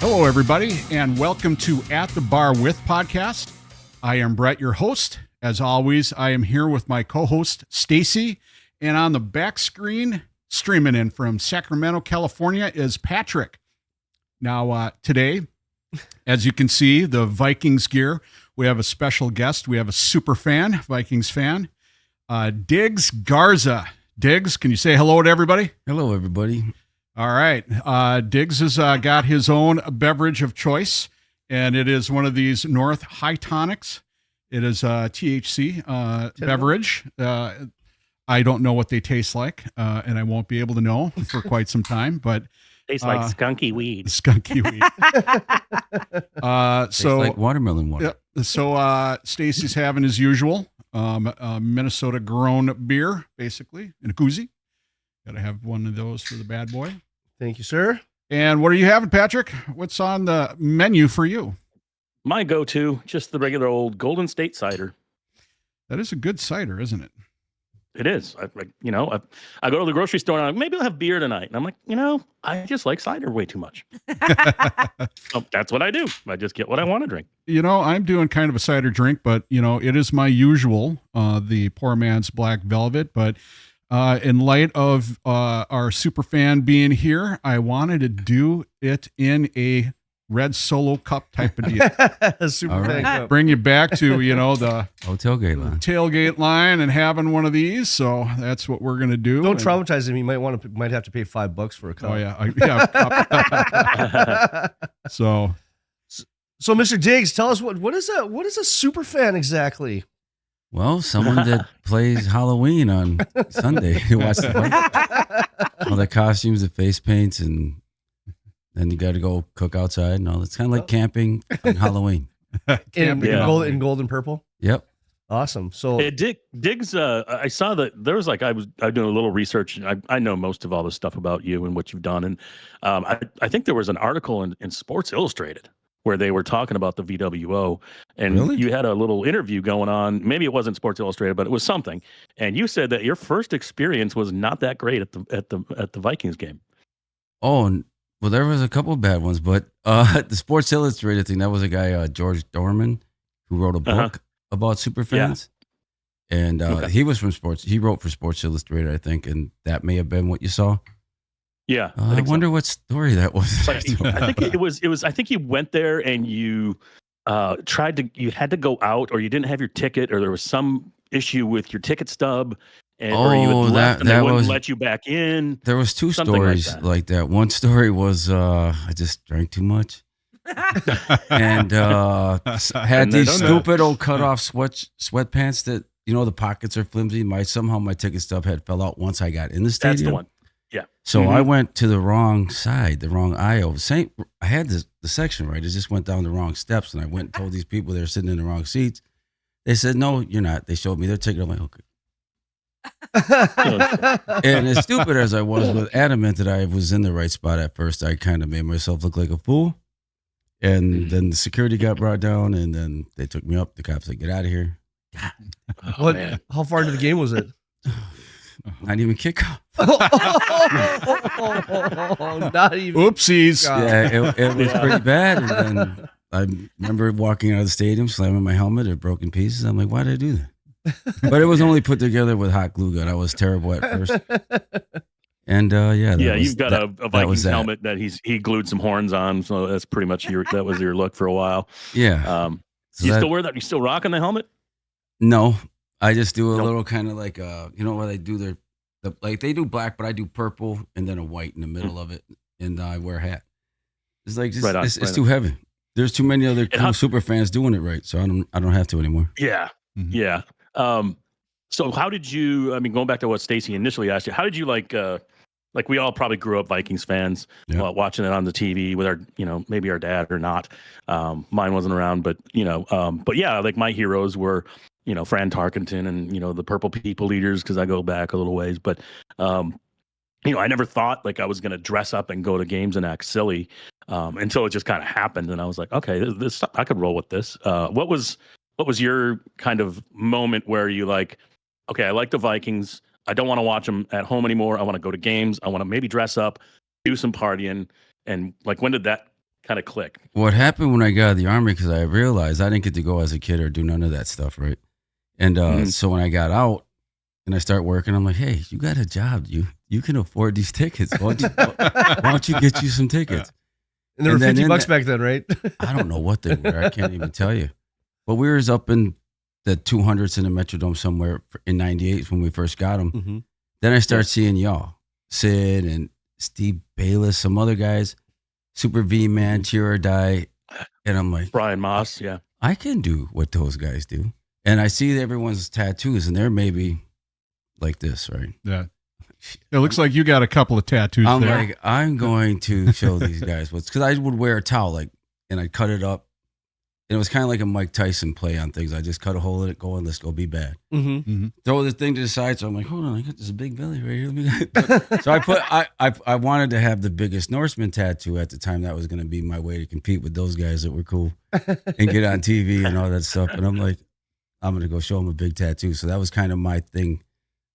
Hello, everybody, and welcome to At the Bar With podcast. I am Brett, your host. As always, I am here with my co-host, Stacy, and on the back screen, streaming in from Sacramento, California, is Patrick. Now, today, as you can see, the Vikings gear, we have a special guest. We have a super fan, Vikings fan, Diggz Garza. Diggz, can you say hello to everybody? Hello, everybody. All right. Diggz has got his own beverage of choice, and it is one of these North High Tonics. It is a THC beverage. I don't know what they taste like, and I won't be able to know for quite some time, but tastes like skunky weed. Skunky weed. Tastes like watermelon water. So Stacy's having his usual Minnesota grown beer, basically, in a koozie. Got to have one of those for the bad boy. Thank you, sir. And what are you having, Patrick? What's on the menu for you? My go-to, just the regular old Golden State cider. That is a good cider, isn't it? It is. I go to the grocery store and I'm like, maybe I'll have beer tonight. And I'm like, I just like cider way too much. So that's what I do. I just get what I want to drink. I'm doing kind of a cider drink, but, it is my usual, the poor man's black velvet. But in light of our Superfan being here, I wanted to do it in a red Solo cup type of deal. Superfan cup. Bring you back to, the tailgate line and having one of these. So that's what we're going to do. Don't traumatize him. You might have to pay $5 for a cup. Oh yeah. So Mr. Diggz, tell us what is a Superfan exactly? Well, someone that plays Halloween on Sunday to watch the fight. All the costumes, the face paints, and then you got to go cook outside and all. It's kind of like camping on Halloween. in gold and purple. Yep. Awesome. So Diggz, I saw that there was I was doing a little research. And I know most of all the stuff about you and what you've done, and I think there was an article in Sports Illustrated where they were talking about the VWO, and Really? You had a little interview going on. Maybe it wasn't Sports Illustrated, but it was something. And you said that your first experience was not that great at the Vikings game. Oh, well, there was a couple of bad ones, but the Sports Illustrated thing, that was a guy, George Dorman, who wrote a book about Superfans. Yeah. And he was from Sports. He wrote for Sports Illustrated, I think, and that may have been what you saw. Yeah, I wonder what story that was. I think it was. I think you went there and you you had to go out, or you didn't have your ticket, or there was some issue with your ticket stub, or you had left and they wouldn't let you back in. There was two stories like that. One story was I just drank too much, and had these stupid old cutoff sweatpants that the pockets are flimsy. Somehow my ticket stub had fell out once I got in the stadium. That's the one. Yeah. So I went to the wrong side, the wrong aisle. I had the section right. It just went down the wrong steps, and I went and told these people they were sitting in the wrong seats. They said, "No, you're not." They showed me their ticket. I'm like, okay. And as stupid as I was, but adamant that I was in the right spot at first, I kind of made myself look like a fool. And then the security got brought down, and then they took me up. The cops said, "Get out of here." How far into the game was it? Not even kickoff. Not even. Oopsies. Yeah, it was pretty bad. And then I remember walking out of the stadium, slamming my helmet in broken pieces. I'm like, why did I do that? But it was only put together with hot glue gun. I was terrible at first. And you've got a Vikings helmet that he glued some horns on, so that's pretty much that was your look for a while. Yeah. Still wear that? You still rocking the helmet? No. I just do a little kind of like where they do they do black, but I do purple and then a white in the middle of it, and I wear a hat. It's like it's too heavy. There's too many other cool super fans doing it right, so I don't have to anymore. Yeah, yeah. So how did you? I mean, going back to what Stacy initially asked you, how did you like we all probably grew up Vikings fans, watching it on the TV with our maybe our dad or not. Mine wasn't around, but like my heroes were. Fran Tarkenton and, the Purple People Eaters, because I go back a little ways. But, I never thought like I was going to dress up and go to games and act silly until it just kind of happened. And I was like, okay, this I could roll with this. What was your kind of moment where you like, okay, I like the Vikings. I don't want to watch them at home anymore. I want to go to games. I want to maybe dress up, do some partying. And like, when did that kind of click? What happened when I got out of the Army, because I realized I didn't get to go as a kid or do none of that stuff, right? And so when I got out and I start working, I'm like, hey, you got a job. You can afford these tickets. Why don't you get you some tickets? And they were $50 back then, right? I don't know what they were. I can't even tell you. But we was up in the 200s in the Metrodome somewhere in 98 when we first got them. Mm-hmm. Then I start seeing y'all, Sid and Steve Bayless, some other guys, Super V-Man, Cheer or Die. And I'm like, Brian Moss, yeah. I can do what those guys do. And I see everyone's tattoos, and they're maybe like this, right? Yeah. It looks like you got a couple of tattoos I'm there. like, I'm going to show these guys what's, because I would wear a towel, and I'd cut it up. And it was kind of like a Mike Tyson play on things. I just cut a hole in it, go on, let's go be bad. Mm-hmm. Mm-hmm. Throw this thing to the side. So I'm like, hold on, I got this big belly right here. Let me so I wanted to have the biggest Norseman tattoo at the time. That was going to be my way to compete with those guys that were cool and get on TV and all that stuff. And I'm like, I'm going to go show them a big tattoo. So that was kind of my thing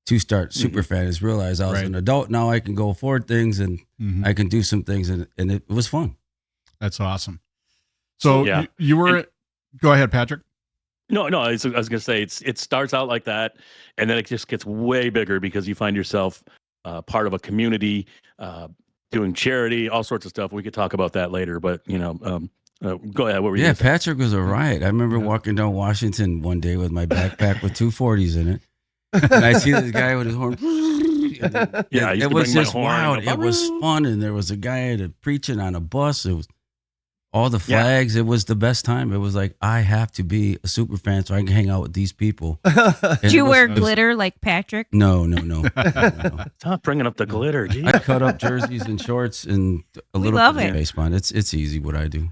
to start Superfan, is realize I was an adult. Now I can go afford things and I can do some things. And it was fun. That's awesome. So you were, go ahead, Patrick. No, I was going to say it starts out like that, and then it just gets way bigger because you find yourself part of a community, doing charity, all sorts of stuff. We could talk about that later, but go ahead. What were you? Yeah, Patrick was a riot. I remember walking down Washington one day with my backpack with 240s in it, and I see this guy with his horn. It was just wild. It was fun, and there was a guy preaching on a bus. It was all the flags. It was the best time. It was like, I have to be a super fan so I can hang out with these people. Did you wear glitter like Patrick? No. Stop bringing up the glitter. Geez. I cut up jerseys and shorts and a little bit of face bond. It's easy what I do.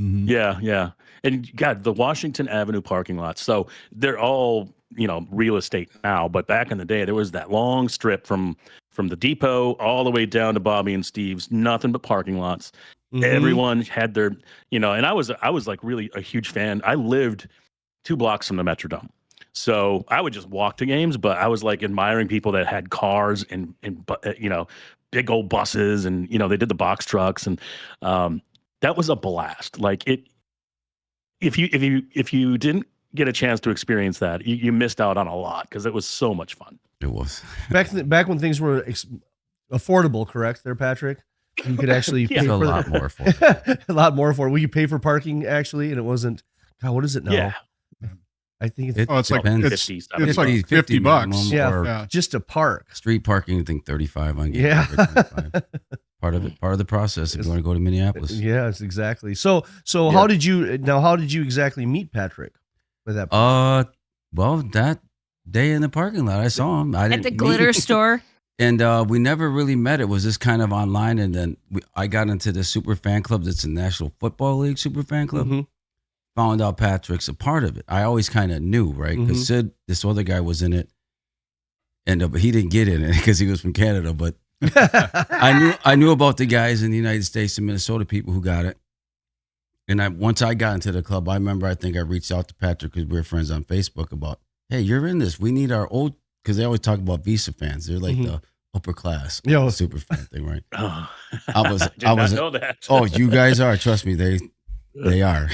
Mm-hmm. Yeah. And God, the Washington Avenue parking lots. So they're all, real estate now, but back in the day, there was that long strip from the depot all the way down to Bobby and Steve's, nothing but parking lots. Mm-hmm. Everyone had their, and I was like really a huge fan. I lived 2 blocks from the Metrodome. So I would just walk to games, but I was like admiring people that had cars and big old buses, and, they did the box trucks, and that was a blast. Like if you didn't get a chance to experience that, you missed out on a lot, because it was so much fun. It was back when things were affordable, correct there, Patrick? You could actually pay for a lot more affordable. A lot more affordable. We could pay for parking actually, and it wasn't. God, what is it now? Yeah. I think it's like $50. Yeah, just to park. Street parking, I think 35 on part of the process if you want to go to Minneapolis. Yeah, it's exactly. So how did you exactly meet Patrick with that? Well, that day in the parking lot, I saw him. At the glitter store. And we never really met. It was just kind of online. And then I got into the super fan club. That's a National Football League super fan club. Mm-hmm. Found out Patrick's a part of it. I always kind of knew, right? Because Sid, this other guy, was in it. And but he didn't get in it because he was from Canada. But I knew about the guys in the United States and Minnesota, people who got it. And once I got into the club, I remember I think I reached out to Patrick because we were friends on Facebook about, hey, you're in this. We need our old, because they always talk about Visa fans. They're like the upper class super fan thing, right? Oh, I was know that. Oh, you guys are. Trust me, they are.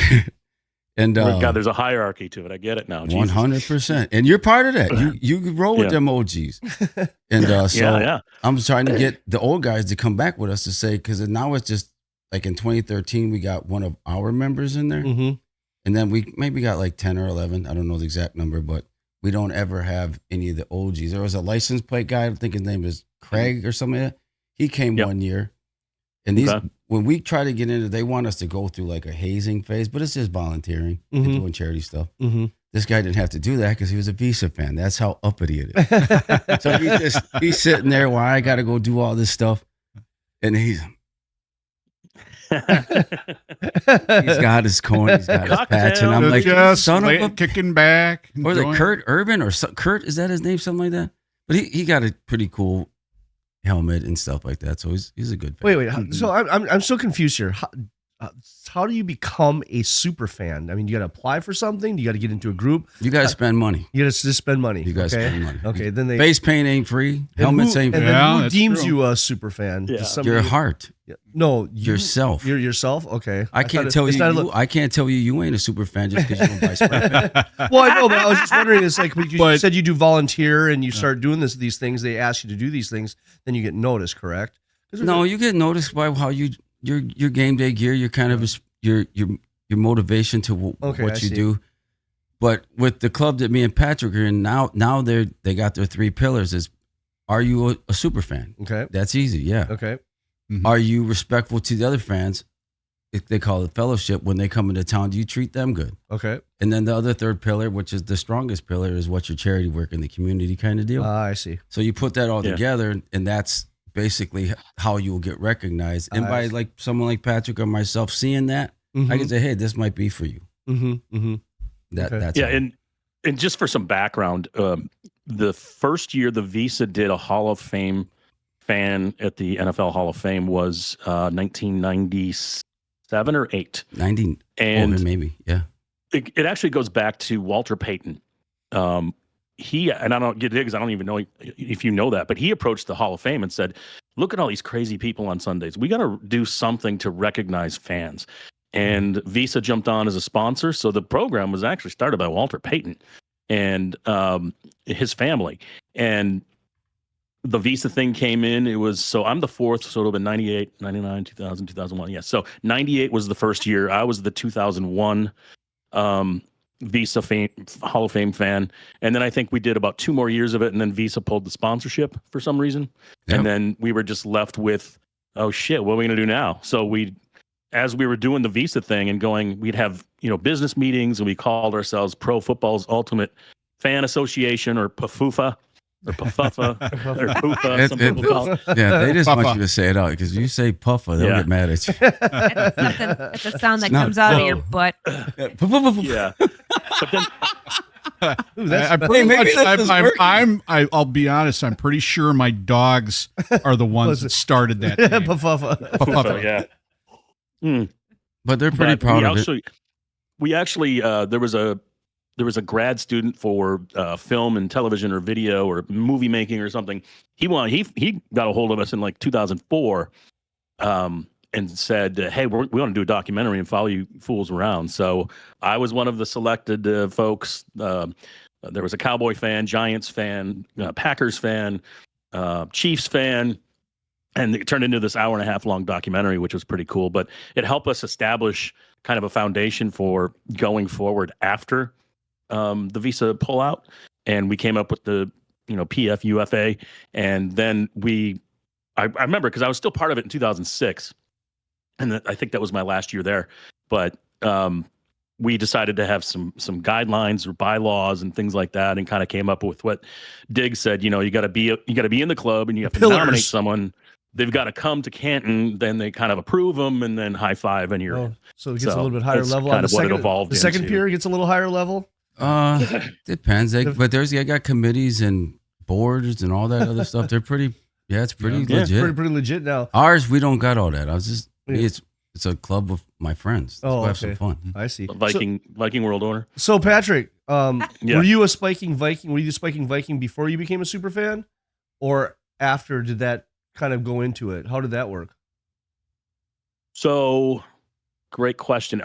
And God, there's a hierarchy to it. I get it now. 100%. And you're part of that. You roll with them OGs. And so I'm trying to get the old guys to come back with us to say, because now it's just like in 2013, we got one of our members in there. Mm-hmm. And then we maybe got like 10 or 11. I don't know the exact number, but we don't ever have any of the OGs. There was a license plate guy, I think his name is Craig or something like that. He came one year. And when we try to get into, they want us to go through like a hazing phase, but it's just volunteering and doing charity stuff. Mm-hmm. This guy didn't have to do that because he was a Visa fan. That's how uppity it is. So he's sitting there while I got to go do all this stuff. And he's got his coin, he's got his patch, and I'm like, son of a kicking back. Or the Kurt Urban or Kurt, is that his name? Something like that. But he got a pretty cool helmet and stuff like that. So he's a good fan. Wait. So I'm so confused here. how do you become a super fan? I mean, you got to apply for something. You got to get into a group. You got to spend money. You got to just spend money. You got to spend money. Okay, then they face paint ain't free. Helmets ain't free. And then who deems you a super fan? Yeah. Your heart. No, yourself. You're yourself. Okay, I can't tell you. I can't tell you ain't a super fan just because you don't buy spray. Well, I know, but I was just wondering. It's like you said you do volunteer and you start doing these things. They ask you to do these things, then you get noticed. Correct? No, you get noticed by how your game day gear. Your kind of your motivation to what you do. But with the club that me and Patrick are in now they got their 3 pillars. Is are you a super fan? Okay, that's easy. Yeah. Okay. Mm-hmm. Are you respectful to the other fans? They call it fellowship. When they come into town, do you treat them good? Okay. And then the other 3rd pillar, which is the strongest pillar, is what's your charity work in the community kind of deal. I see. So you put that all together, and that's basically how you will get recognized. And by like someone like Patrick or myself seeing that, I can say, hey, this might be for you. That's and just for some background, the first year the Visa did a Hall of Fame fan at the NFL Hall of Fame was 1997 or 8. 90 and maybe, yeah. It actually goes back to Walter Payton. He, and I don't get Diggz, I don't even know if you know that, but he approached the Hall of Fame and said, look at all these crazy people on Sundays. We got to do something to recognize fans. And Visa jumped on as a sponsor. So the program was actually started by Walter Payton and his family. And the Visa thing came in. It was, so I'm the 4th, so it'll be 98, 99, 2000, 2001. Yeah. So 98 was the first year. I was the 2001 Visa Hall of Fame fan. And then I think we did about 2 more years of it. And then Visa pulled the sponsorship for some reason. Yep. And then we were just left with, oh shit, what are we going to do now? So as we were doing the Visa thing and going, we'd have, business meetings, and we called ourselves Pro Football's Ultimate Fan Association, or P.F.U.F.A. or P.F.U.F.A. or P.F.U.F.A. Some people call it. Yeah, they just want you to say it out, because you say P.F.U.F.A, they'll get mad at you. It's a sound that comes out of your butt. Yeah. But then I'll be honest, I'm pretty sure my dogs are the ones that started that. P.F.U.F.A. Yeah. But they're pretty proud of it. We actually there was a grad student for film and television or video or movie making or something. He got a hold of us in like 2004 and said, hey, we want to do a documentary and follow you fools around. So I was one of the selected folks. There was a Cowboy fan, Giants fan, Packers fan, Chiefs fan. And it turned into this 1.5 hour long documentary, which was pretty cool. But it helped us establish kind of a foundation for going forward after the Visa pullout. And we came up with the, P.F.U.F.A. And then I remember, because I was still part of it in 2006. And I think that was my last year there. But we decided to have some guidelines or bylaws and things like that, and kind of came up with what Diggz said. You got to be in the club, and you have to nominate someone. They've got to come to Canton, then they kind of approve them, and then high five, and you're in. So it gets a little bit higher level. Kind of what it evolved. The second into. peer gets a little higher level. Depends. But they got committees and boards and all that other stuff. They're pretty. Yeah, it's pretty legit. Pretty legit now. Ours, we don't got all that. It's a club of my friends. Let's go have some fun. I see. Viking World Order. So Patrick, were you a spiking Viking? Were you the spiking Viking before you became a super fan, or after? Did that kind of go into it? How did that work? So, great question.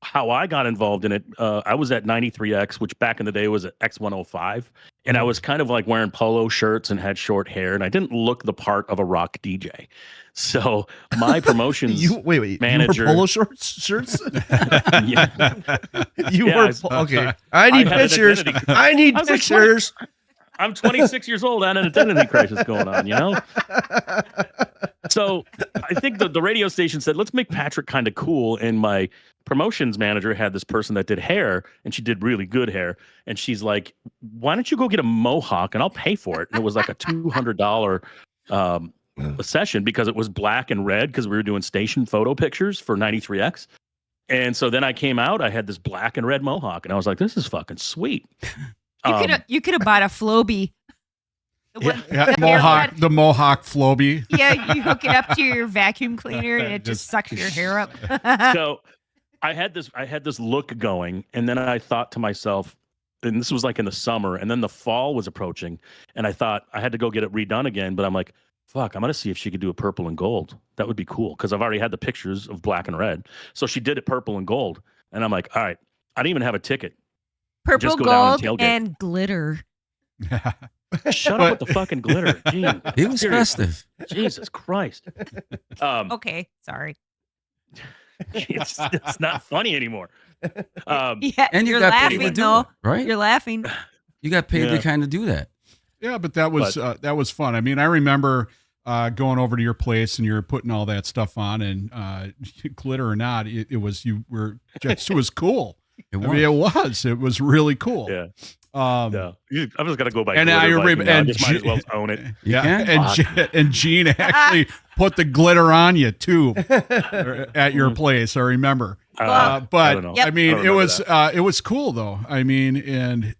How I got involved in it, I was at 93X, which back in the day was at X105, and I was kind of like wearing polo shirts and had short hair, and I didn't look the part of a rock DJ. So my promotions manager, you wore polo shirts? Okay. I need pictures. I need pictures. I'm 26 years old. I had an identity crisis going on, So I think the radio station said, let's make Patrick kind of cool. And my promotions manager had this person that did hair, and she did really good hair. And she's like, why don't you go get a mohawk and I'll pay for it? And it was like a $200 a session, because it was black and red, because we were doing station photo pictures for 93X. And so then I came out, I had this black and red mohawk, and I was like, this is fucking sweet. You could have bought a Floby. The Mohawk Floby. Yeah, you hook it up to your vacuum cleaner and it just sucks your hair up. So I had this look going, and then I thought to myself, and this was like in the summer, and then the fall was approaching, and I thought I had to go get it redone again, but I'm like, fuck, I'm going to see if she could do a purple and gold. That would be cool, because I've already had the pictures of black and red. So she did it purple and gold, and I'm like, all right, I didn't even have a ticket. Purple, gold, and glitter. Shut up with the fucking glitter. Gee, it was festive. Jesus Christ. Okay, sorry. It's not funny anymore. Yeah, and you're laughing though, right? You're laughing. You got paid to kind of do that. Yeah, but that was fun. I mean, I remember going over to your place and you're putting all that stuff on, and glitter or not, it was cool. It was really cool. Yeah. I'm just gonna go by. And I remember, and just might as well own it. And Gene actually put the glitter on you too at your place. I remember. But I mean, it was cool though. I mean, and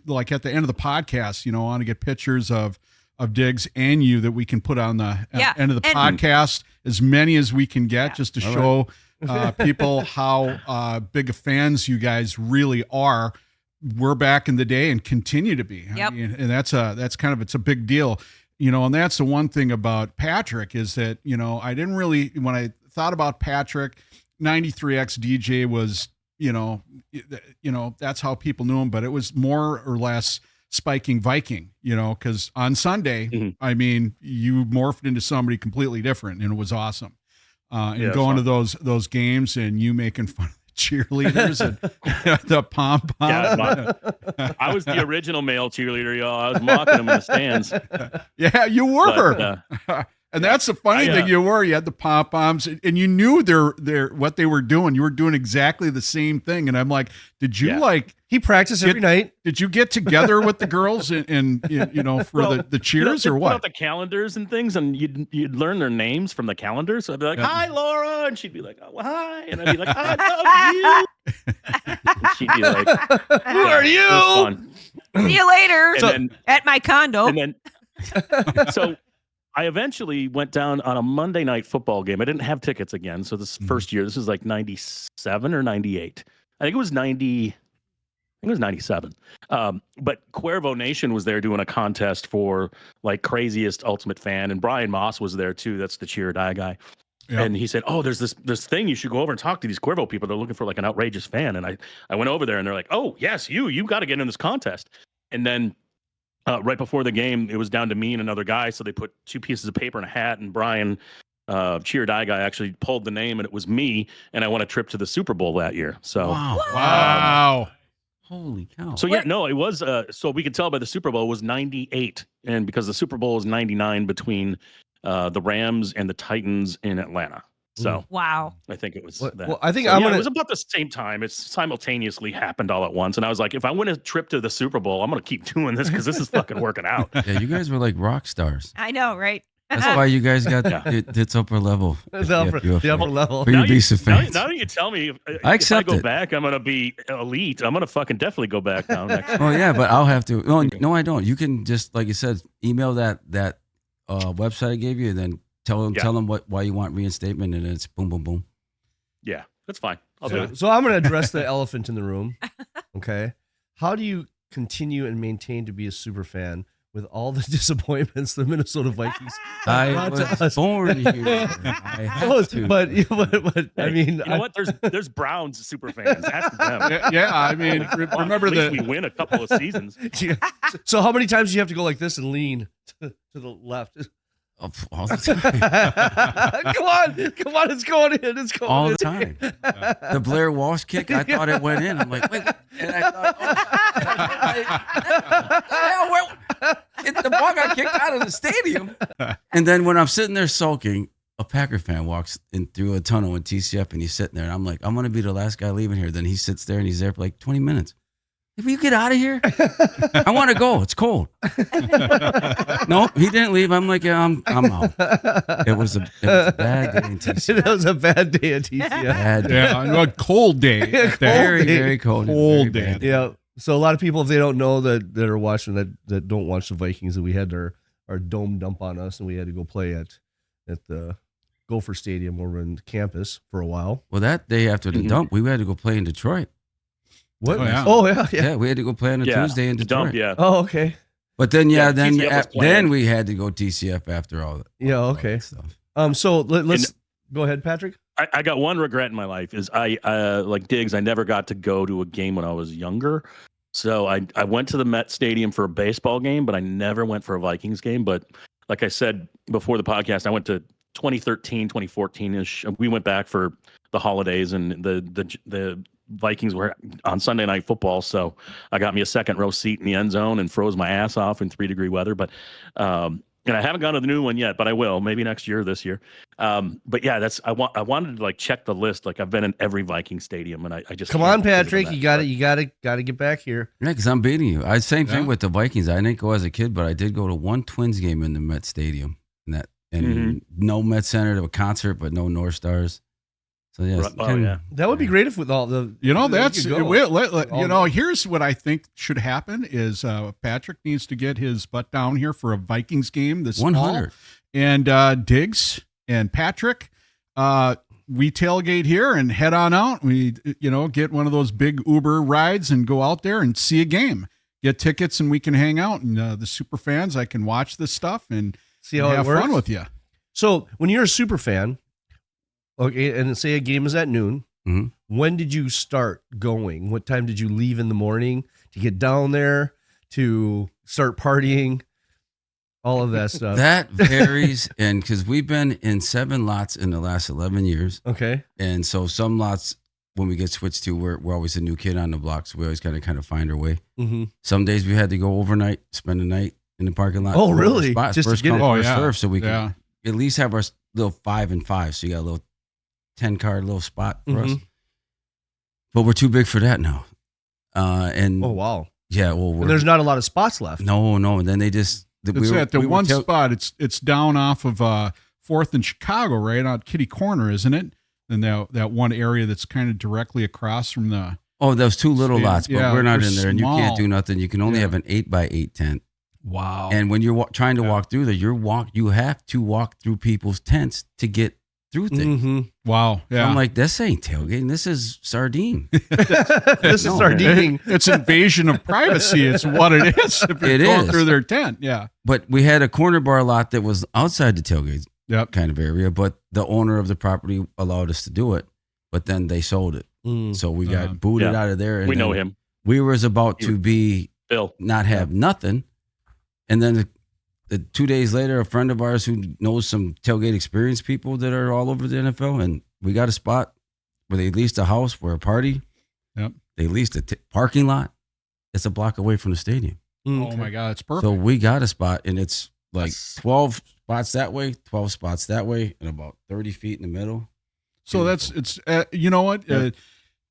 like at the end of the podcast, I want to get pictures of Diggz and you that we can put on the end of the podcast, as many as we can get, just to show people how big of fans you guys really are. We're back in the day and continue to be. I mean, and it's a big deal, and that's the one thing about Patrick is that, I didn't really, when I thought about Patrick, 93X DJ was, that's how people knew him, but it was more or less spiking Viking, because on Sunday, I mean, you morphed into somebody completely different, and it was awesome. And going to those games and you making fun of cheerleaders and the pom-pom. Yeah, I was the original male cheerleader, y'all. I was mocking them in the stands. Yeah, you were. And that's the funny thing. You had the pom-poms, and you knew they're what they were doing. You were doing exactly the same thing. And I'm like, did you he practiced every night? Did you get together with the girls and for the cheers or what? Put out the calendars and things, and you'd learn their names from the calendars. So I'd be like, "Hi, Laura," and she'd be like, "Oh, hi," and I'd be like, "I love you." And she'd be like, "Who are you?" See you later at my condo. And then, so I eventually went down on a Monday night football game. I didn't have tickets again. So this first year, this is like 97 or 98. I think it was 90. I think it was 97. But Cuervo Nation was there doing a contest for like craziest ultimate fan. And Brian Moss was there too. That's the cheer or die guy. Yep. And he said, "Oh, there's this thing. You should go over and talk to these Cuervo people. They're looking for like an outrageous fan." And I went over there and they're like, "Oh, yes, you got to get in this contest." And then right before the game, it was down to me and another guy. So they put two pieces of paper and a hat, and Brian, cheer die guy, actually pulled the name, and it was me. And I won a trip to the Super Bowl that year. So wow. Holy cow. So it was so we could tell by the Super Bowl was 98, and because the Super Bowl was 99 between the Rams and the Titans in Atlanta. So wow, I think it was that. Well, I think it was about the same time. It simultaneously happened all at once, and I was like, if I win a trip to the Super Bowl, I'm gonna keep doing this because this is fucking working out. Yeah, you guys were like rock stars. I know, right? That's why you guys got its upper level. The upper level. For your decent fans. Now that you tell me, if I go back, I'm gonna be elite. I'm gonna fucking definitely go back now next. Oh yeah, but I'll have to. No, I don't. You can just, like you said, email that website I gave you, and then tell them why you want reinstatement, and then it's boom, boom, boom. Yeah, that's fine. I'll do it. So I'm going to address the elephant in the room. Okay, how do you continue and maintain to be a super fan with all the disappointments the Minnesota Vikings? I was born here. I have to. But I mean, you know what? There's Browns super fans. Ask them. Yeah, I mean, remember that we win a couple of seasons. So how many times do you have to go like this and lean to the left? All the time. Come on, it's going in. It's going all in. the time. The Blair Walsh kick, I thought it went in. I'm like, wait, and I thought, the ball got kicked out of the stadium. And then when I'm sitting there sulking, a Packer fan walks in through a tunnel in TCF, and he's sitting there, and I'm like, I'm gonna be the last guy leaving here. Then he sits there, and he's there for like 20 minutes. Will you get out of here? I want to go. It's cold. No, he didn't leave. I'm like, yeah, I'm out. It was a bad day in TCF. It was a bad day at TCF. Yeah, a cold day. Very, very cold. Cold day. Yeah. So a lot of people, if they don't know that are watching that don't watch the Vikings, that we had our dome dump on us, and we had to go play at the Gopher Stadium over in campus for a while. Well, that day after the dump, we had to go play in Detroit. What? Oh, yeah. Yeah, we had to go play on a Tuesday in Detroit. Dump, yeah. Oh, okay. But then, then we had to go TCF after all that. Yeah, okay. Stuff. So let's go ahead, Patrick. I got one regret in my life is I like Diggz. I never got to go to a game when I was younger. So I went to the Met Stadium for a baseball game, but I never went for a Vikings game. But like I said before the podcast, I went to 2013, 2014-ish. We went back for the holidays, and the Vikings were on Sunday Night Football, so I got me a second row seat in the end zone and froze my ass off in 3-degree weather. But and I haven't gone to the new one yet, but I will maybe next year, this year. But yeah, I wanted to like check the list. Like I've been in every Viking stadium, and I just come on, Patrick, you got to get back here. Yeah, because I'm beating you. Same thing with the Vikings. I didn't go as a kid, but I did go to one Twins game in the Met Stadium, and no Met Center to a concert, but no North Stars. So yeah, that would be great if with all the here's what I think should happen is Patrick needs to get his butt down here for a Vikings game this 100. fall, and Diggz and Patrick, we tailgate here and head on out. We get one of those big Uber rides and go out there and see a game, get tickets, and we can hang out. And the super fans, I can watch this stuff and see how have it works. Fun with you. So when you're a super fan. Okay, and say a game is at noon. Mm-hmm. When did you start going? What time did you leave in the morning to get down there to start partying? All of that stuff. That varies, and because we've been in 7 lots in the last 11 years. Okay, and so some lots when we get switched to, we're always a new kid on the block, so we always kind of find our way. Mm-hmm. Some days we had to go overnight, spend the night in the parking lot. Oh, really? Spots, just first to get come, it. first serve, so we can at least have our little 5 and 5. So you got a little 10-card little spot for us, but we're too big for that now. And oh wow, yeah. Well, there's not a lot of spots left. No, and then they just one spot. It's down off of 4th and Chicago, right on Kitty Corner, isn't it? And that one area that's kind of directly across from the. Oh, those 2 little lots, but we're not in there, and you small. can't do nothing. You can only have an 8x8 tent. Wow. And when you're trying to walk through there, you have to walk through people's tents to get through things. Mm-hmm. Wow. Yeah. So I'm like, this ain't tailgating. This is sardine. This is sardining. It's invasion of privacy. It's what it is. If you're going through their tent. Yeah. But we had a corner bar lot that was outside the tailgate kind of area, but the owner of the property allowed us to do it. But then they sold it. So we got booted out of there. And we know him. We was about to be Bill. Not have nothing. And then the 2 days later, a friend of ours who knows some tailgate experience people that are all over the NFL, and we got a spot where they leased a house for a party. Yep. They leased a parking lot. It's a block away from the stadium. Oh my God, it's perfect. So we got a spot, and it's like 12 spots that way, 12 spots that way, and about 30 feet in the middle. So it's you know what? Yeah.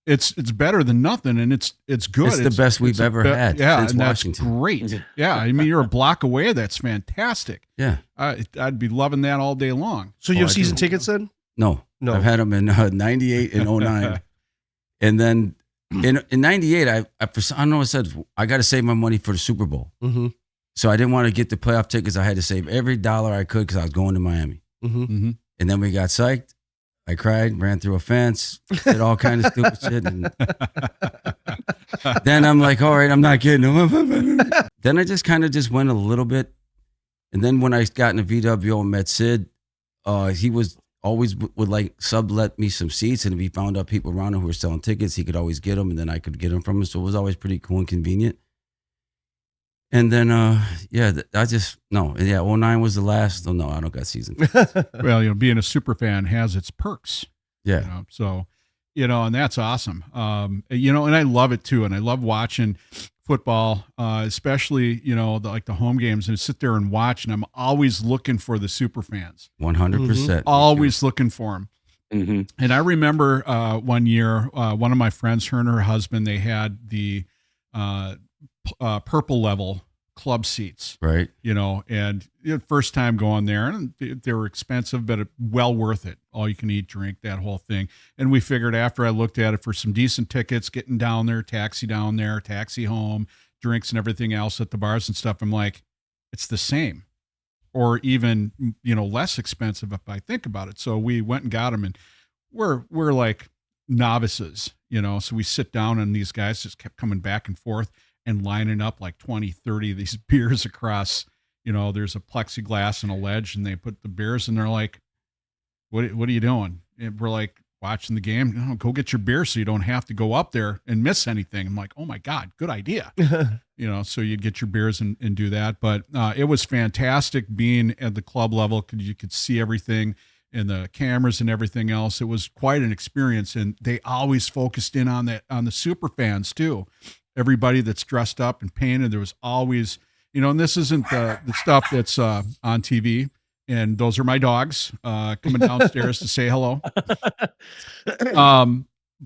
It's better than nothing, and it's good. It's the best we've ever had since Washington. That's great. Yeah, I mean, you're a block away. That's fantastic. Yeah. I'd be loving that all day long. So you have season tickets then? No. I've had them in 98 and 09. And then in 98, I don't know what I said. I got to save my money for the Super Bowl. Mm-hmm. So I didn't want to get the playoff tickets. I had to save every dollar I could because I was going to Miami. Mm-hmm. Mm-hmm. And then we got psyched. I cried, ran through a fence, did all kinds of stupid shit. And then I'm like, all right, I'm not getting them. Then I just went a little bit. And then when I got in the VWO and met Sid, he was always would like sublet me some seats. And if he found out people around him who were selling tickets, he could always get them. And then I could get them from him. So it was always pretty cool and convenient. And then, 09 was the last. Oh, no, I don't got season. Well, being a super fan has its perks. Yeah. So, and that's awesome. And I love it too. And I love watching football, especially, the home games, and sit there and watch. And I'm always looking for the super fans. 100%. Always looking for them. Mm-hmm. And I remember one year, one of my friends, her and her husband, they had the purple level club seats, right? And first time going there, and they were expensive, but well worth it. All you can eat, drink, that whole thing. And we figured after I looked at it for some decent tickets, getting down there, taxi home, drinks and everything else at the bars and stuff, I'm like, it's the same, or even less expensive if I think about it. So we went and got them, and we're like novices, so we sit down, and these guys just kept coming back and forth and lining up like 20, 30 of these beers across, there's a plexiglass and a ledge, and they put the beers, and they're like, what are you doing? And we're like, watching the game. Go get your beer so you don't have to go up there and miss anything. I'm like, oh my God, good idea. So you'd get your beers and do that. But it was fantastic being at the club level. You could see everything and the cameras and everything else. It was quite an experience. And they always focused in on the Superfans too. Everybody that's dressed up and painted, there was always, and this isn't the stuff that's on TV. And those are my dogs coming downstairs to say hello.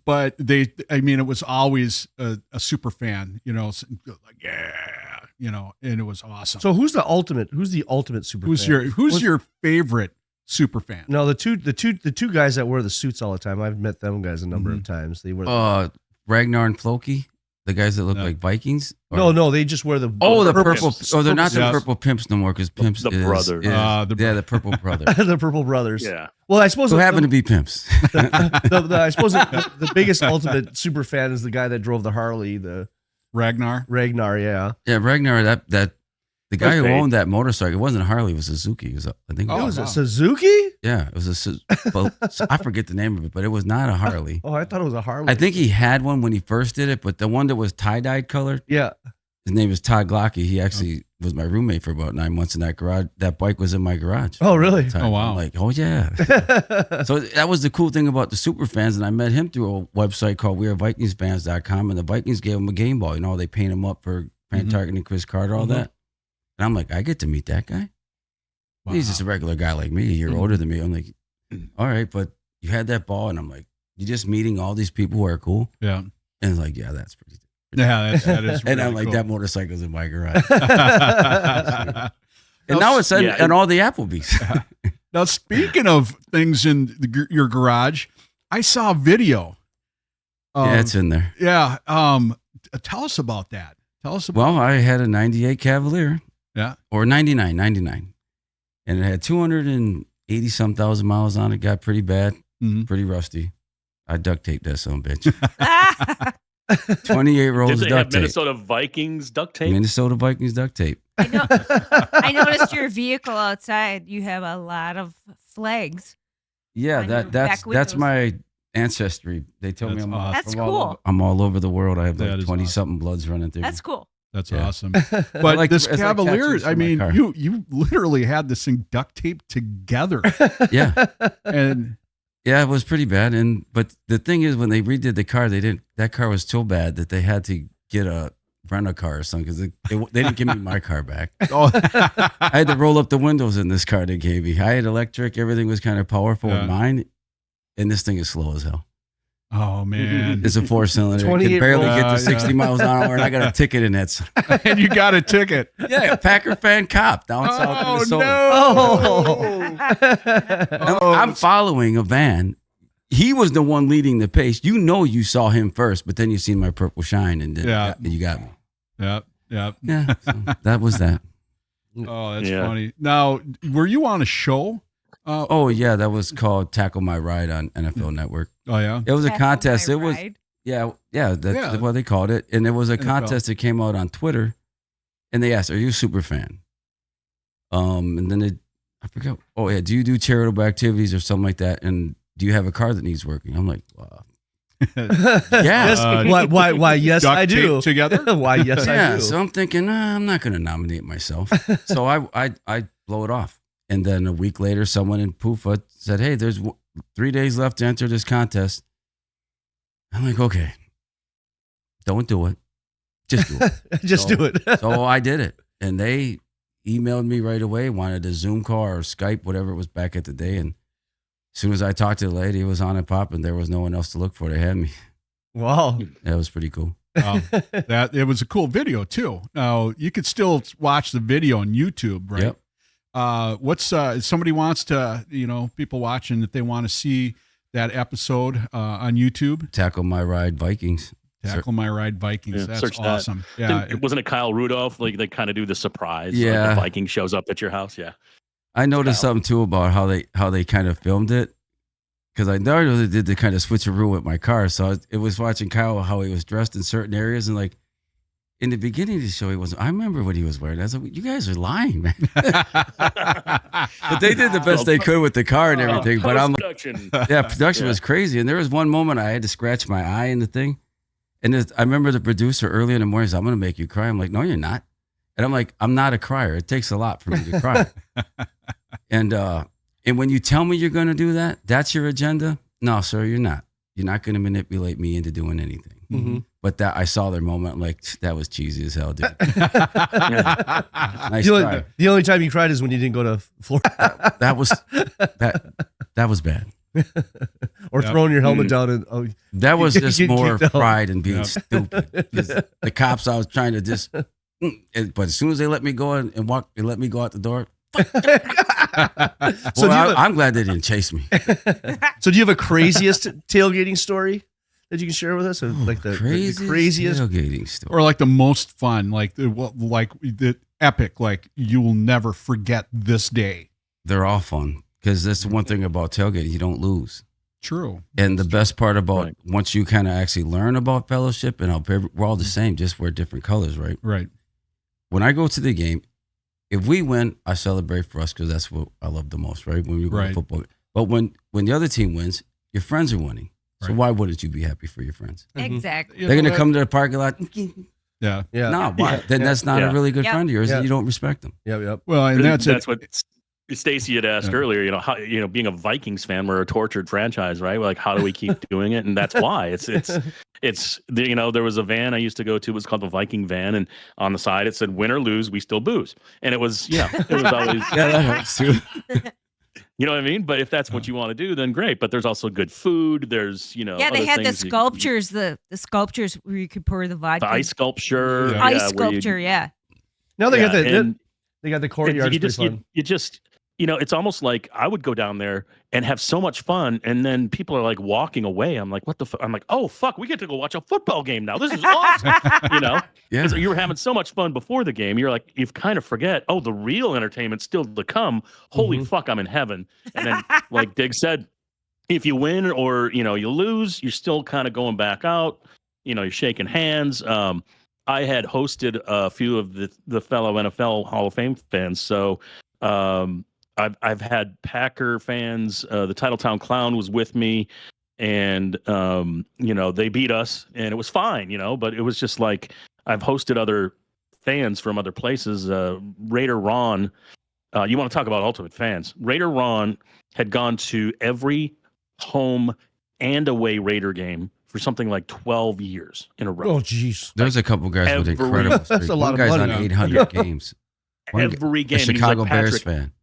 But it was always a super fan, like, yeah, and it was awesome. So who's the ultimate super fan? Who's your favorite super fan? No, the two guys that wear the suits all the time. I've met them guys a number of times. They wear Ragnar and Floki. The guys that look like Vikings? No, they just wear the purple. Oh, they're not the purple pimps no more, because pimps the brothers. The purple brothers. The purple brothers. Yeah. Well, I suppose who happen to be pimps. I suppose the biggest ultimate super fan is the guy that drove the Harley, the Ragnar. Yeah, Ragnar. That the guy who owned that motorcycle, it wasn't a Harley, it was a Suzuki. It was a Suzuki? Yeah, it was I forget the name of it, but it was not a Harley. Oh, I thought it was a Harley. I think he had one when he first did it, but the one that was tie-dyed colored. Yeah. His name is Todd Glocky. He actually was my roommate for about 9 months in that garage. That bike was in my garage. Oh, really? Oh, wow. I'm like, oh, yeah. So that was the cool thing about the Superfans, and I met him through a website called wearevikingsfans.com, and the Vikings gave him a game ball. They paint him up for Frank Tarkin and Chris Carter, all that. And I'm like, I get to meet that guy? Wow. He's just a regular guy like me, a year older than me. I'm like, all right, but you had that ball, and I'm like, you're just meeting all these people who are cool? Yeah. And it's like, yeah, that's pretty Yeah, that is really and I'm like, cool. that motorcycle's in my garage. And now it's in all the Applebee's. Now, speaking of things in your garage, I saw a video. Yeah, it's in there. Yeah. Tell us about that. Well, I had a 98 Cavalier. Yeah. Or 99. And it had 280-some thousand miles on it. Got pretty bad, pretty rusty. I duct taped that son of a bitch. 28 rolls of duct tape. Did they have Minnesota Vikings duct tape? Minnesota Vikings duct tape. I noticed your vehicle outside. You have a lot of flags. Yeah, that's my ancestry. They tell me I'm awesome. That's cool. I'm all over the world. I have like 20-something bloods running through. That's cool. That's awesome. But this Cavalier, you literally had this thing duct taped together. Yeah. And yeah, it was pretty bad. But the thing is, when they redid the car, that car was so bad that they had to get a rent a car or something, because they didn't give me my car back. I had to roll up the windows in this car they gave me. I had electric. Everything was kind of powerful in mine. And this thing is slow as hell. Oh, man. It's a 4-cylinder. It can barely get to 60 miles an hour, and I got a ticket in that. And you got a ticket. Yeah, a Packer fan cop down south Minnesota. No. I'm following a van. He was the one leading the pace. You saw him first, but then you seen my purple shine, and then you got me. Yeah. Yeah, so that was that. Oh, that's funny. Now, were you on a show? Yeah, that was called Tackle My Ride on NFL Network. Oh, yeah? It was a contest. It was, ride? that's what they called it. And it was a contest that came out on Twitter, and they asked, are you a super fan? And then I forgot, do you do charitable activities or something like that? And do you have a car that needs working? I'm like, wow. Yeah. Why? Yes, I do. Together? Why? Yes, I do. So I'm thinking, I'm not going to nominate myself. So I blow it off. And then a week later, someone in P.F.U.F.A said, hey, there's 3 days left to enter this contest. I'm like, okay, don't do it. Just do it. Do it. So I did it. And they emailed me right away, wanted a Zoom call or Skype, whatever it was back at the day. And as soon as I talked to the lady, it was on and popping. There was no one else to look for. They had me. Wow. That was pretty cool. That it was a cool video too. Now you could still watch the video on YouTube, right? Yep. What's if somebody wants to, people watching that they want to see that episode on YouTube? Tackle My Ride Vikings. Tackle My Ride Vikings. Yeah, That's awesome. Yeah. Wasn't it Kyle Rudolph? Like they kind of do the surprise. Yeah. Like the Viking shows up at your house. Yeah. I noticed something too about how they kind of filmed it. Because I know they did the kind of switcheroo with my car. So it was watching Kyle, how he was dressed in certain areas. And like in the beginning of the show, he wasn't. I remember what he was wearing. I was like, you guys are lying, man. But they did the best they could with the car and everything. But I'm like, production was crazy. And there was one moment I had to scratch my eye in the thing. And I remember the producer early in the morning said, I'm going to make you cry. I'm like, no, you're not. And I'm like, I'm not a crier. It takes a lot for me to cry. And when you tell me you're going to do that, that's your agenda? No, sir, you're not. You're not going to manipulate me into doing anything. Mm-hmm. But that I saw their moment. I'm like, that was cheesy as hell, dude. Nice the only time you cried is when you didn't go to Florida. That was bad. Or throwing your helmet down and that was just more pride and being stupid. The cops, I was trying to just, but as soon as they let me go and walk and let me go out the door. I'm glad they didn't chase me. So do you have a craziest tailgating story that you can share with us? Or like the craziest tailgating story, or like the most fun, like the epic, like you will never forget this day. They're all fun because that's the one thing about tailgating, you don't lose. True. And the best part about once you kind of actually learn about fellowship and we're all the same, just wear different colors, right? Right. When I go to the game, if we win, I celebrate for us because that's what I love the most, right? When we go to football. But when the other team wins, your friends are winning. So why wouldn't you be happy for your friends? Exactly. They're going to come to the parking lot. Yeah. No, why? Then that's not a really good friend of yours, and you don't respect them. Yep. Well, and that's what Stacy had asked earlier. How being a Vikings fan, we're a tortured franchise, right? Like, how do we keep doing it? And that's why it's there was a van I used to go to. It was called the Viking van, and on the side it said "Win or lose, we still booze." And it was always that hurts too. You know what I mean? But if that's what you want to do, then great. But there's also good food. There's they had the sculptures, the sculptures where you could pour the vodka. The ice sculpture, ice sculpture. Now they got the courtyard. You just it's almost like I would go down there and have so much fun, and then people are like walking away. I'm like, what the fuck? I'm like, oh fuck, we get to go watch a football game now. This is awesome. Because you were having so much fun before the game. You're like, you kind of forget, the real entertainment's still to come. Holy fuck, I'm in heaven. And then, like Diggz said, if you win or you lose, you're still kind of going back out. You're shaking hands. I had hosted a few of the fellow NFL Hall of Fame fans, so. I've had Packer fans. The Titletown Clown was with me, and they beat us, and it was fine, But it was just like I've hosted other fans from other places. Raider Ron, you want to talk about ultimate fans? Raider Ron had gone to every home and away Raider game for something like 12 years in a row. Oh, jeez. There's a couple guys with incredible streak. That's a lot of guys money. On 800 games. Every game. A Chicago Bears fan.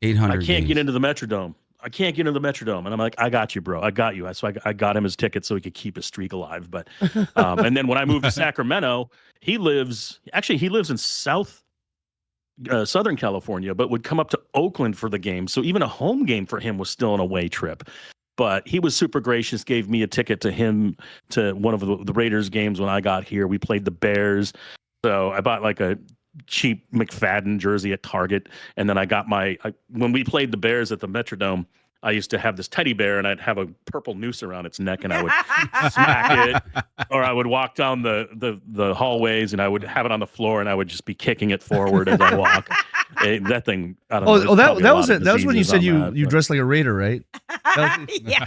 800 I can't get into the Metrodome. And I'm like, I got you, bro. I got you. So I got him his ticket so he could keep his streak alive. But and then when I moved to Sacramento, he lives in Southern California, but would come up to Oakland for the game. So even a home game for him was still an away trip. But he was super gracious, gave me a ticket to him to one of the Raiders games when I got here. We played the Bears. So I bought like a cheap McFadden jersey at Target, and then I got when we played the Bears at the Metrodome, I used to have this teddy bear, and I'd have a purple noose around its neck, and I would smack it, or I would walk down the hallways, and I would have it on the floor, and I would just be kicking it forward as I walk. That thing. I don't know. That was it. That was when you said you dressed like a Raider, right? Yeah.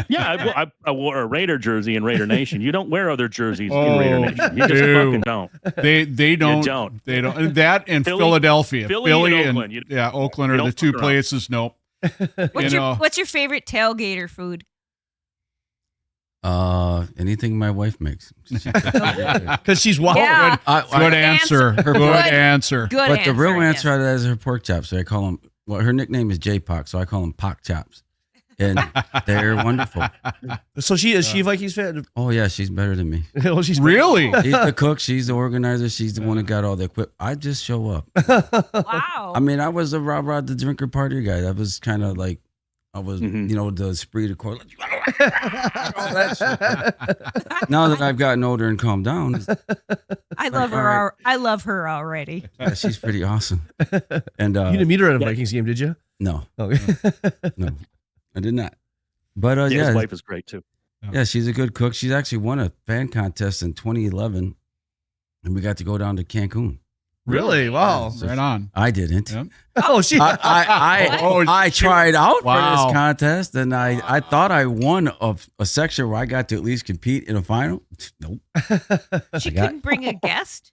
Yeah, I wore a Raider jersey in Raider Nation. You don't wear other jerseys in Raider Nation. You just fucking don't. They don't. You don't. They don't. And that and Philadelphia. Philly and Oakland. Oakland are the two places. Nope. What's your favorite tailgater food? Anything my wife makes. Because she's wild. Yeah. Good answer. Good answer. But the real answer out of that is her pork chops. So I call them. Well, her nickname is J-Pock, so I call them Pock Chops. and they're wonderful. So she is she a Vikings fan? Oh yeah, she's better than me. Oh, she's Really? She's the cook. She's the organizer. She's the one that got all the equipment. I just show up. Wow. I mean, I was a rah-rah the drinker party guy. That was kind of like, I was, the esprit de corps. All that shit. Now that I've gotten older and calmed down, I love her. right. I love her already. Yeah, she's pretty awesome. And you didn't meet her at a Vikings game, did you? No. Okay. No, I did not. But his wife is great too. Yeah, she's a good cook. She's actually won a fan contest in 2011, and we got to go down to Cancun. Really? Wow. Right on. I didn't. Yep. Oh, she. I tried out for Wow. this contest, and I thought I won a section where I got to at least compete in a final. Nope. She couldn't bring a guest.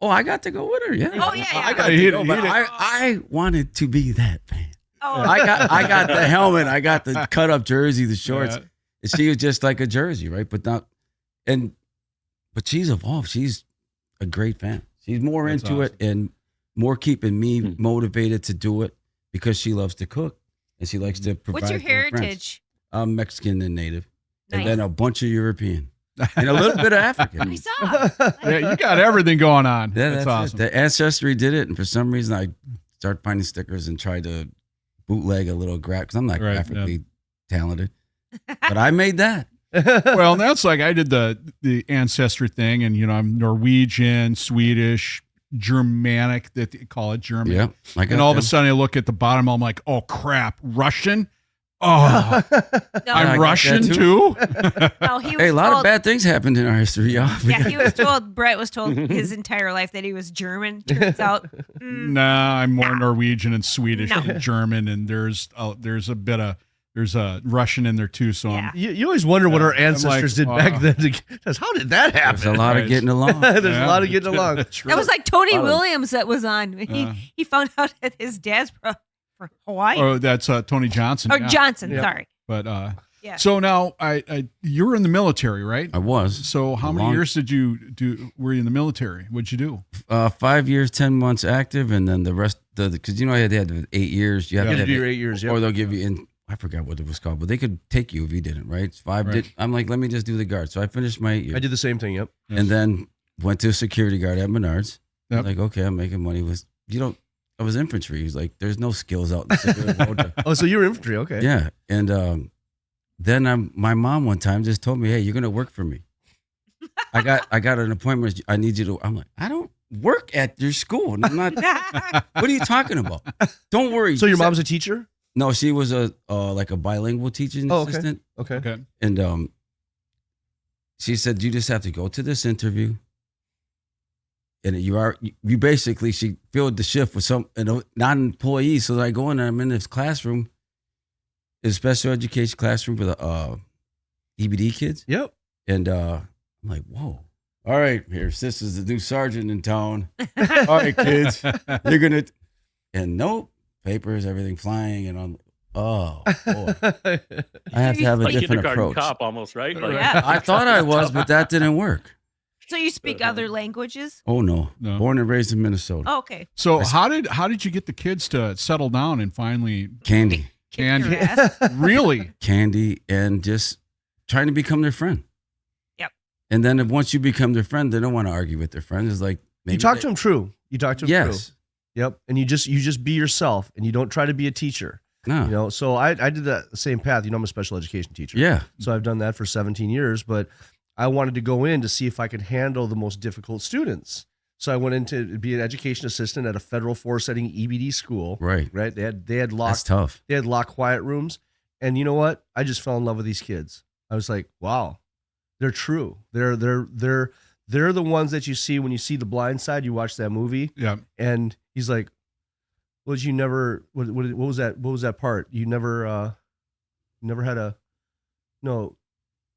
Oh, I got to go with her. Yeah. Oh, yeah, I yeah. got to go, but I wanted to be that fan. Oh, I got the helmet. I got the cut up jersey, the shorts. Yeah. And she was just like a jersey, right? But she's evolved. She's a great fan. She's more That's into awesome. it and more keeping me motivated to do it because she loves to cook and she likes to provide. what's your for her friends. heritage? I'm Mexican and Native, and Nice. then a bunch of European and a little bit of African. I saw. Yeah, you got everything going on. Yeah, that's that's awesome. it. The ancestry did it, and for some reason, I started finding stickers and tried to bootleg a little grab because I'm not Right, graphically talented, but I made that. Well, and that's like I did the ancestry thing, and I'm Norwegian, Swedish, Germanic, that they call it German. Yeah, I got And all of a them. sudden, I look at the bottom. I'm like, oh crap, Russian. Oh, No, I I'm got Russian that too. no, he was Hey, a lot told, of bad things happened in our history, y'all. Yeah, he was told. Brett was told his entire life that he was German. Turns out, Nah, I'm more Norwegian and Swedish No. and German, and there's a Russian in there too. So Yeah. You always wonder what our I'm ancestors like, did back then. Because how did that There's happen? a lot Right. of getting along. There's a lot of getting along. that was like Tony Oh. Williams that was on. Uh. He found out that his dad's from Hawaii Oh, that's Tony Johnson. or yeah. Johnson. Yeah. Sorry. But Yeah. so now you were in the military, right? I was. So how many years did you were you in the military? What'd you do? 5 years, 10 months active, and then the rest, because they had 8 years. You have You to had to have do your 8 years. or they'll give you I forgot what it was called, but they could take you if you didn't, right? Right. I'm like, let me just do the guard. So I finished my 8 years. I did the same thing. Yep. And then went to a security guard at Menards. Yep. Like, okay, I'm making money. I was infantry. He's like, there's no skills out in the civilian world. Oh, so you were infantry? Okay. Yeah. And then my mom one time just told me, hey, you're going to work for me. I got an appointment. I need you to. I'm like, I don't work at your school. And I'm not. What are you talking about? Don't worry. So your mom's a teacher? No, she was a bilingual teaching Oh, okay. assistant. Okay. Okay. And she said, you just have to go to this interview. And you basically, she filled the shift with some non-employees. So I go in and I'm in this classroom, it's a special education classroom for the EBD kids. Yep. And I'm like, whoa. All right, this is the new sergeant in town. All right, kids, you're going to, and nope, papers, everything flying. And I'm, oh, boy. I have to have a Like different kindergarten approach. cop almost, right? Like, Yeah. I thought I was, but that didn't work. So you speak other languages? Oh, no. No. Born and raised in Minnesota. Oh, okay. So how did you get the kids to settle down and finally Candy. Kick your Candy? ass. Really? Candy, and just trying to become their friend. Yep. And then once you become their friend, they don't want to argue with their friends. It's like, You talk to them true. You talk to them Yes. true. Yep. And you just be yourself, and you don't try to be a teacher. No. So I did that same path. I'm a special education teacher. Yeah. So I've done that for 17 years, but I wanted to go in to see if I could handle the most difficult students. So I went in to be an education assistant at a federal force setting EBD school. Right. Right. They had That's locked tough. quiet rooms. And you know what? I just fell in love with these kids. I was like, wow, they're true. They're the ones that you see when you see The Blind Side. You watch that movie. Yeah. And he's like, what was that part? You never had a, no,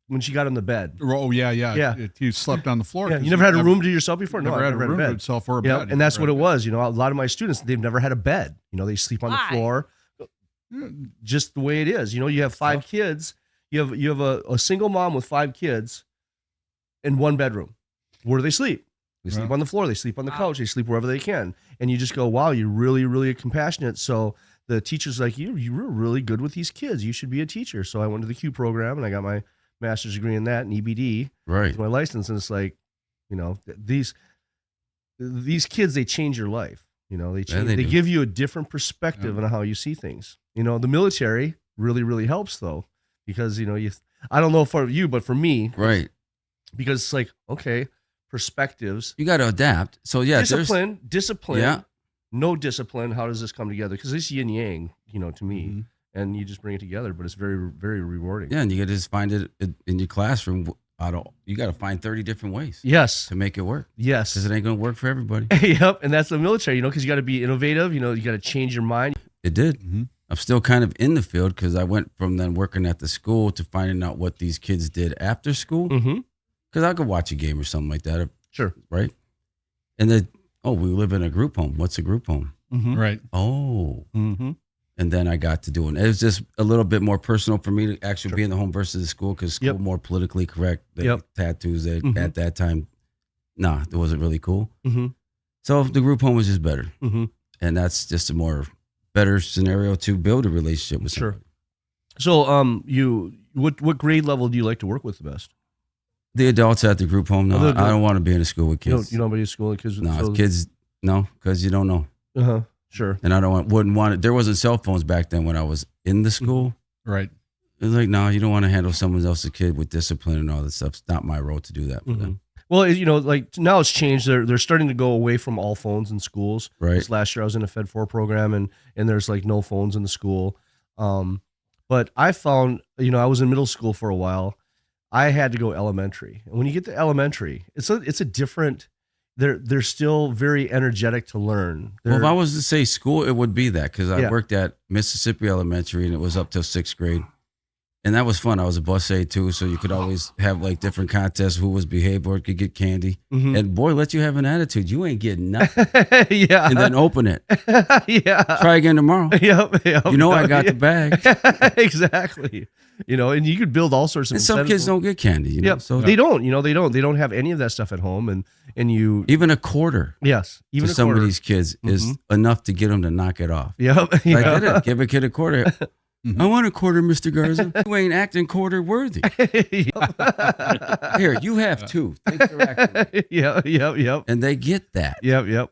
when she got on the bed. Oh yeah. Yeah. You slept on the floor. Yeah, 'cause you never had a room to yourself before? No, Never I had never a had a room to bed. itself or a Yeah, bed. and that's what it Right. was. A lot of my students, they've never had a bed. They sleep on Why? the floor, just the way it is. You have 5 kids. You have a single mom with 5 kids in one bedroom. Where do they sleep? They sleep Wow. on the floor. They sleep on the couch. They sleep wherever they can. And you just go, wow, you're really, really compassionate. So the teacher's like, you were really good with these kids. You should be a teacher. So I went to the Q program and I got my master's degree in that and EBD. Right. My license. And it's like, these kids, they change your life. They give you a different perspective on how you see things. The military really, really helps though, because, I don't know for you, but for me, right. Because it's like, okay, perspectives. You got to adapt. So yeah, discipline, yeah. No discipline. How does this come together? Because it's yin yang, to me, and you just bring it together. But it's very, very rewarding. Yeah, and you got to just find it in your classroom. You got to find 30 different ways. Yes, to make it work. Yes, because it ain't going to work for everybody. Yep, and that's the military, because you got to be innovative. You got to change your mind. It did. Mm-hmm. I'm still kind of in the field because I went from then working at the school to finding out what these kids did after school. Because I could watch a game or something like that. Sure. Right. And then, we live in a group home. What's a group home? Right. Oh. And then I got to do it. It was just a little bit more personal for me to actually be in the home versus the school, because school more politically correct. Tattoos at that time. Nah, it wasn't really cool. So the group home was just better. And that's just a more better scenario to build a relationship with somebody. So what grade level do you like to work with the best? The adults at the group home. No, I don't want to be in a school with kids. You don't want to be in school with kids? No, kids, no, because you don't know. Sure. And I wouldn't want it. There wasn't cell phones back then when I was in the school. Right. It was like, no, you don't want to handle someone else's kid with discipline and all that stuff. It's not my role to do that for them. Well, like now it's changed. They're starting to go away from all phones in schools. Right. This last year I was in a P.F.U.F.A program and there's like no phones in the school. But I found, I was in middle school for a while. I had to go elementary. And when you get to elementary, it's a different, they're still very energetic to learn. Well, if I was to say school, it would be that, because I worked at Mississippi Elementary and it was up till 6th grade. And that was fun. I was a bus aide too, so you could always have like different contests. Who was behaved or could get candy. And boy, let you have an attitude. You ain't getting nothing. And then open it. Try again tomorrow. Yep. I got the bag. Exactly. And you could build all sorts of. And some kids don't get candy. So they don't. They don't have any of that stuff at home. And you even a quarter. Yes, even to a some quarter. of these kids is enough to get them to knock it off. Yep. Give a kid a quarter. I want a quarter, Mr. Garza. You ain't acting quarter worthy. Here, you have 2. Take your acting. Yep. And they get that. Yep.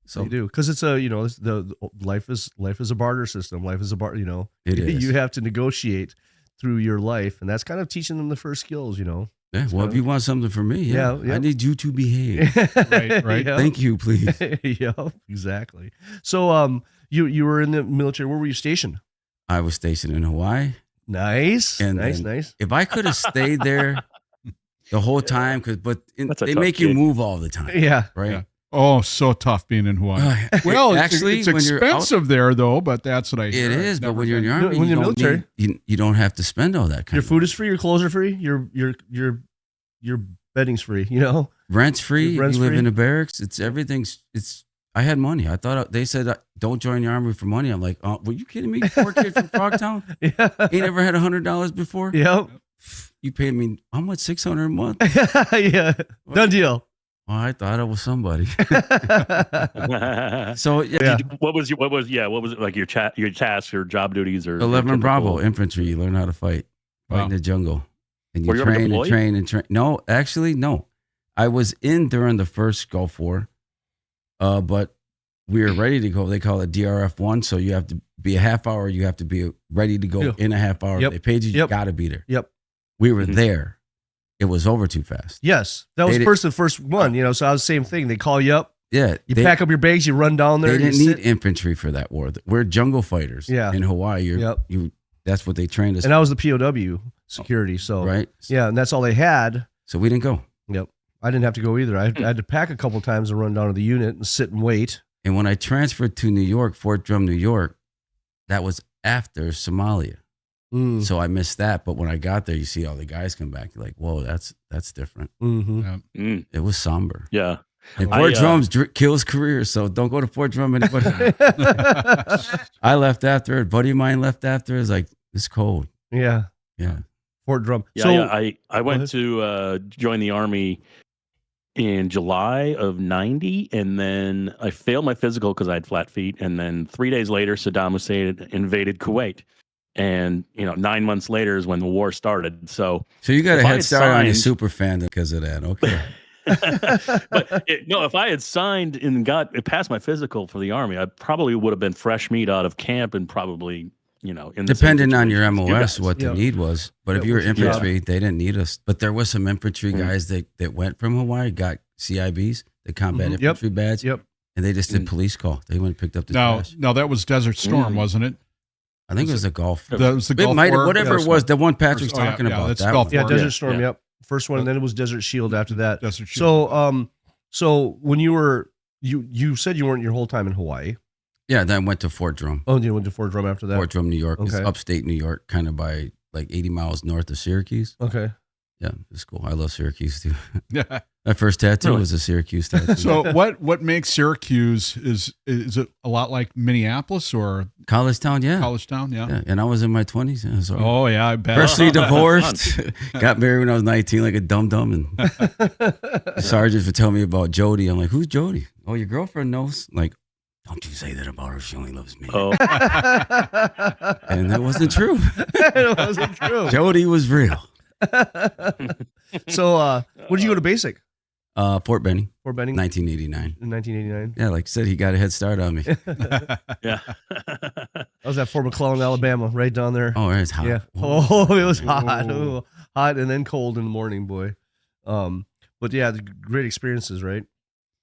So they do, because it's the life is a barter system. Life is a barter. It is. You have to negotiate through your life, and that's kind of teaching them the first skills. Yeah. Well, if you want something from me, I need you to behave. Right. Thank you, please. Yep. Exactly. So, you were in the military. Where were you stationed? I was stationed in Hawaii. Nice. If I could have stayed there the whole time, they make you move all the time. Yeah. Right. Yeah. Oh, so tough being in Hawaii. Well, actually, it's expensive there, though. But that's what I hear. It is, but when you're in the army, when you're military, you don't have to spend all that. Your food is free. Your clothes are free. Your bedding's free. Rent's free. You live in the barracks. It's everything's. I had money. I thought they said don't join the army for money. I'm like, were you kidding me? Poor kid from Frogtown. He never had $100 before. Yep. You paid me how much? $600 a month. Yeah. Done deal. Well, I thought I was somebody. So what was it like your tasks or job duties or 11 Bravo infantry? You learn how to fight in the jungle, and you train and train. No, actually, no. I was in during the first Gulf War. But we were ready to go. They call it DRF1. So you have to be a half hour. You have to be ready to go in a half hour. Yep. They paid you. You got to be there. Yep. We were there. It was over too fast. Yes. That was the first one, So I was the same thing. They call you up. Yeah. You pack up your bags. You run down there. They didn't need infantry for that war. We're jungle fighters. Yeah. In Hawaii. That's what they trained us. And I was the POW security. So right. Yeah. And that's all they had. So we didn't go. Yep. I didn't have to go either. I had to pack a couple times and run down to the unit and sit and wait. And when I transferred to New York, Fort Drum, New York, that was after Somalia. So I missed that. But when I got there, you see all the guys come back. You're like, whoa, that's different. It was somber. Yeah. And Fort Drum kills careers. So don't go to Fort Drum. Anybody. I left after. A buddy of mine left after. It's like, it's cold. Yeah. Yeah. Fort Drum. Yeah, I went to join the Army in July of 90, and then I failed my physical because I had flat feet. And then 3 days later, Saddam Hussein invaded Kuwait. And 9 months later is when the war started. So you got a head start on your Superfan because of that. Okay. But if I had signed and got passed my physical for the Army, I probably would have been fresh meat out of camp and probably, depending on your MOS, what the need was. But if you were infantry, they didn't need us. But there was some infantry guys that went from Hawaii, got CIBs, the combat infantry badge, and they just did police call. They went and picked up the trash. No, that was Desert Storm, wasn't it? I think it was the Gulf. That was the Gulf War. Whatever it was, the one Patrick's talking about. That's that Gulf War. Desert Storm, First one, and then it was Desert Shield after that. Desert Shield. So when you were, you said you weren't your whole time in Hawaii. Yeah, then I went to Fort Drum. Oh, you went to Fort Drum after that? Fort Drum, New York. Okay. It's upstate New York, kind of by like 80 miles north of Syracuse. Okay. Yeah, it's cool. I love Syracuse too. Yeah. My first tattoo was a Syracuse tattoo. So what makes Syracuse is it a lot like Minneapolis or college town? Yeah. College town, yeah. And I was in my 20s. Yeah, so oh yeah, I bet. Freshly divorced. Got married when I was 19 like a dum-dum. And the sergeants would tell me about Jody. I'm like, who's Jody? Oh, your girlfriend knows. I'm like, don't you say that about her. She only loves me. Oh. And that wasn't true. It wasn't true. Jody was real. So where did you go to basic? Fort Benning. Fort Benning? 1989. In 1989? Yeah, like I said, he got a head start on me. Yeah. I was at Fort McClellan, Alabama, right down there. Oh, it's hot. Yeah. Oh, it was hot. Ooh, hot and then cold in the morning, boy. But yeah, the great experiences, right?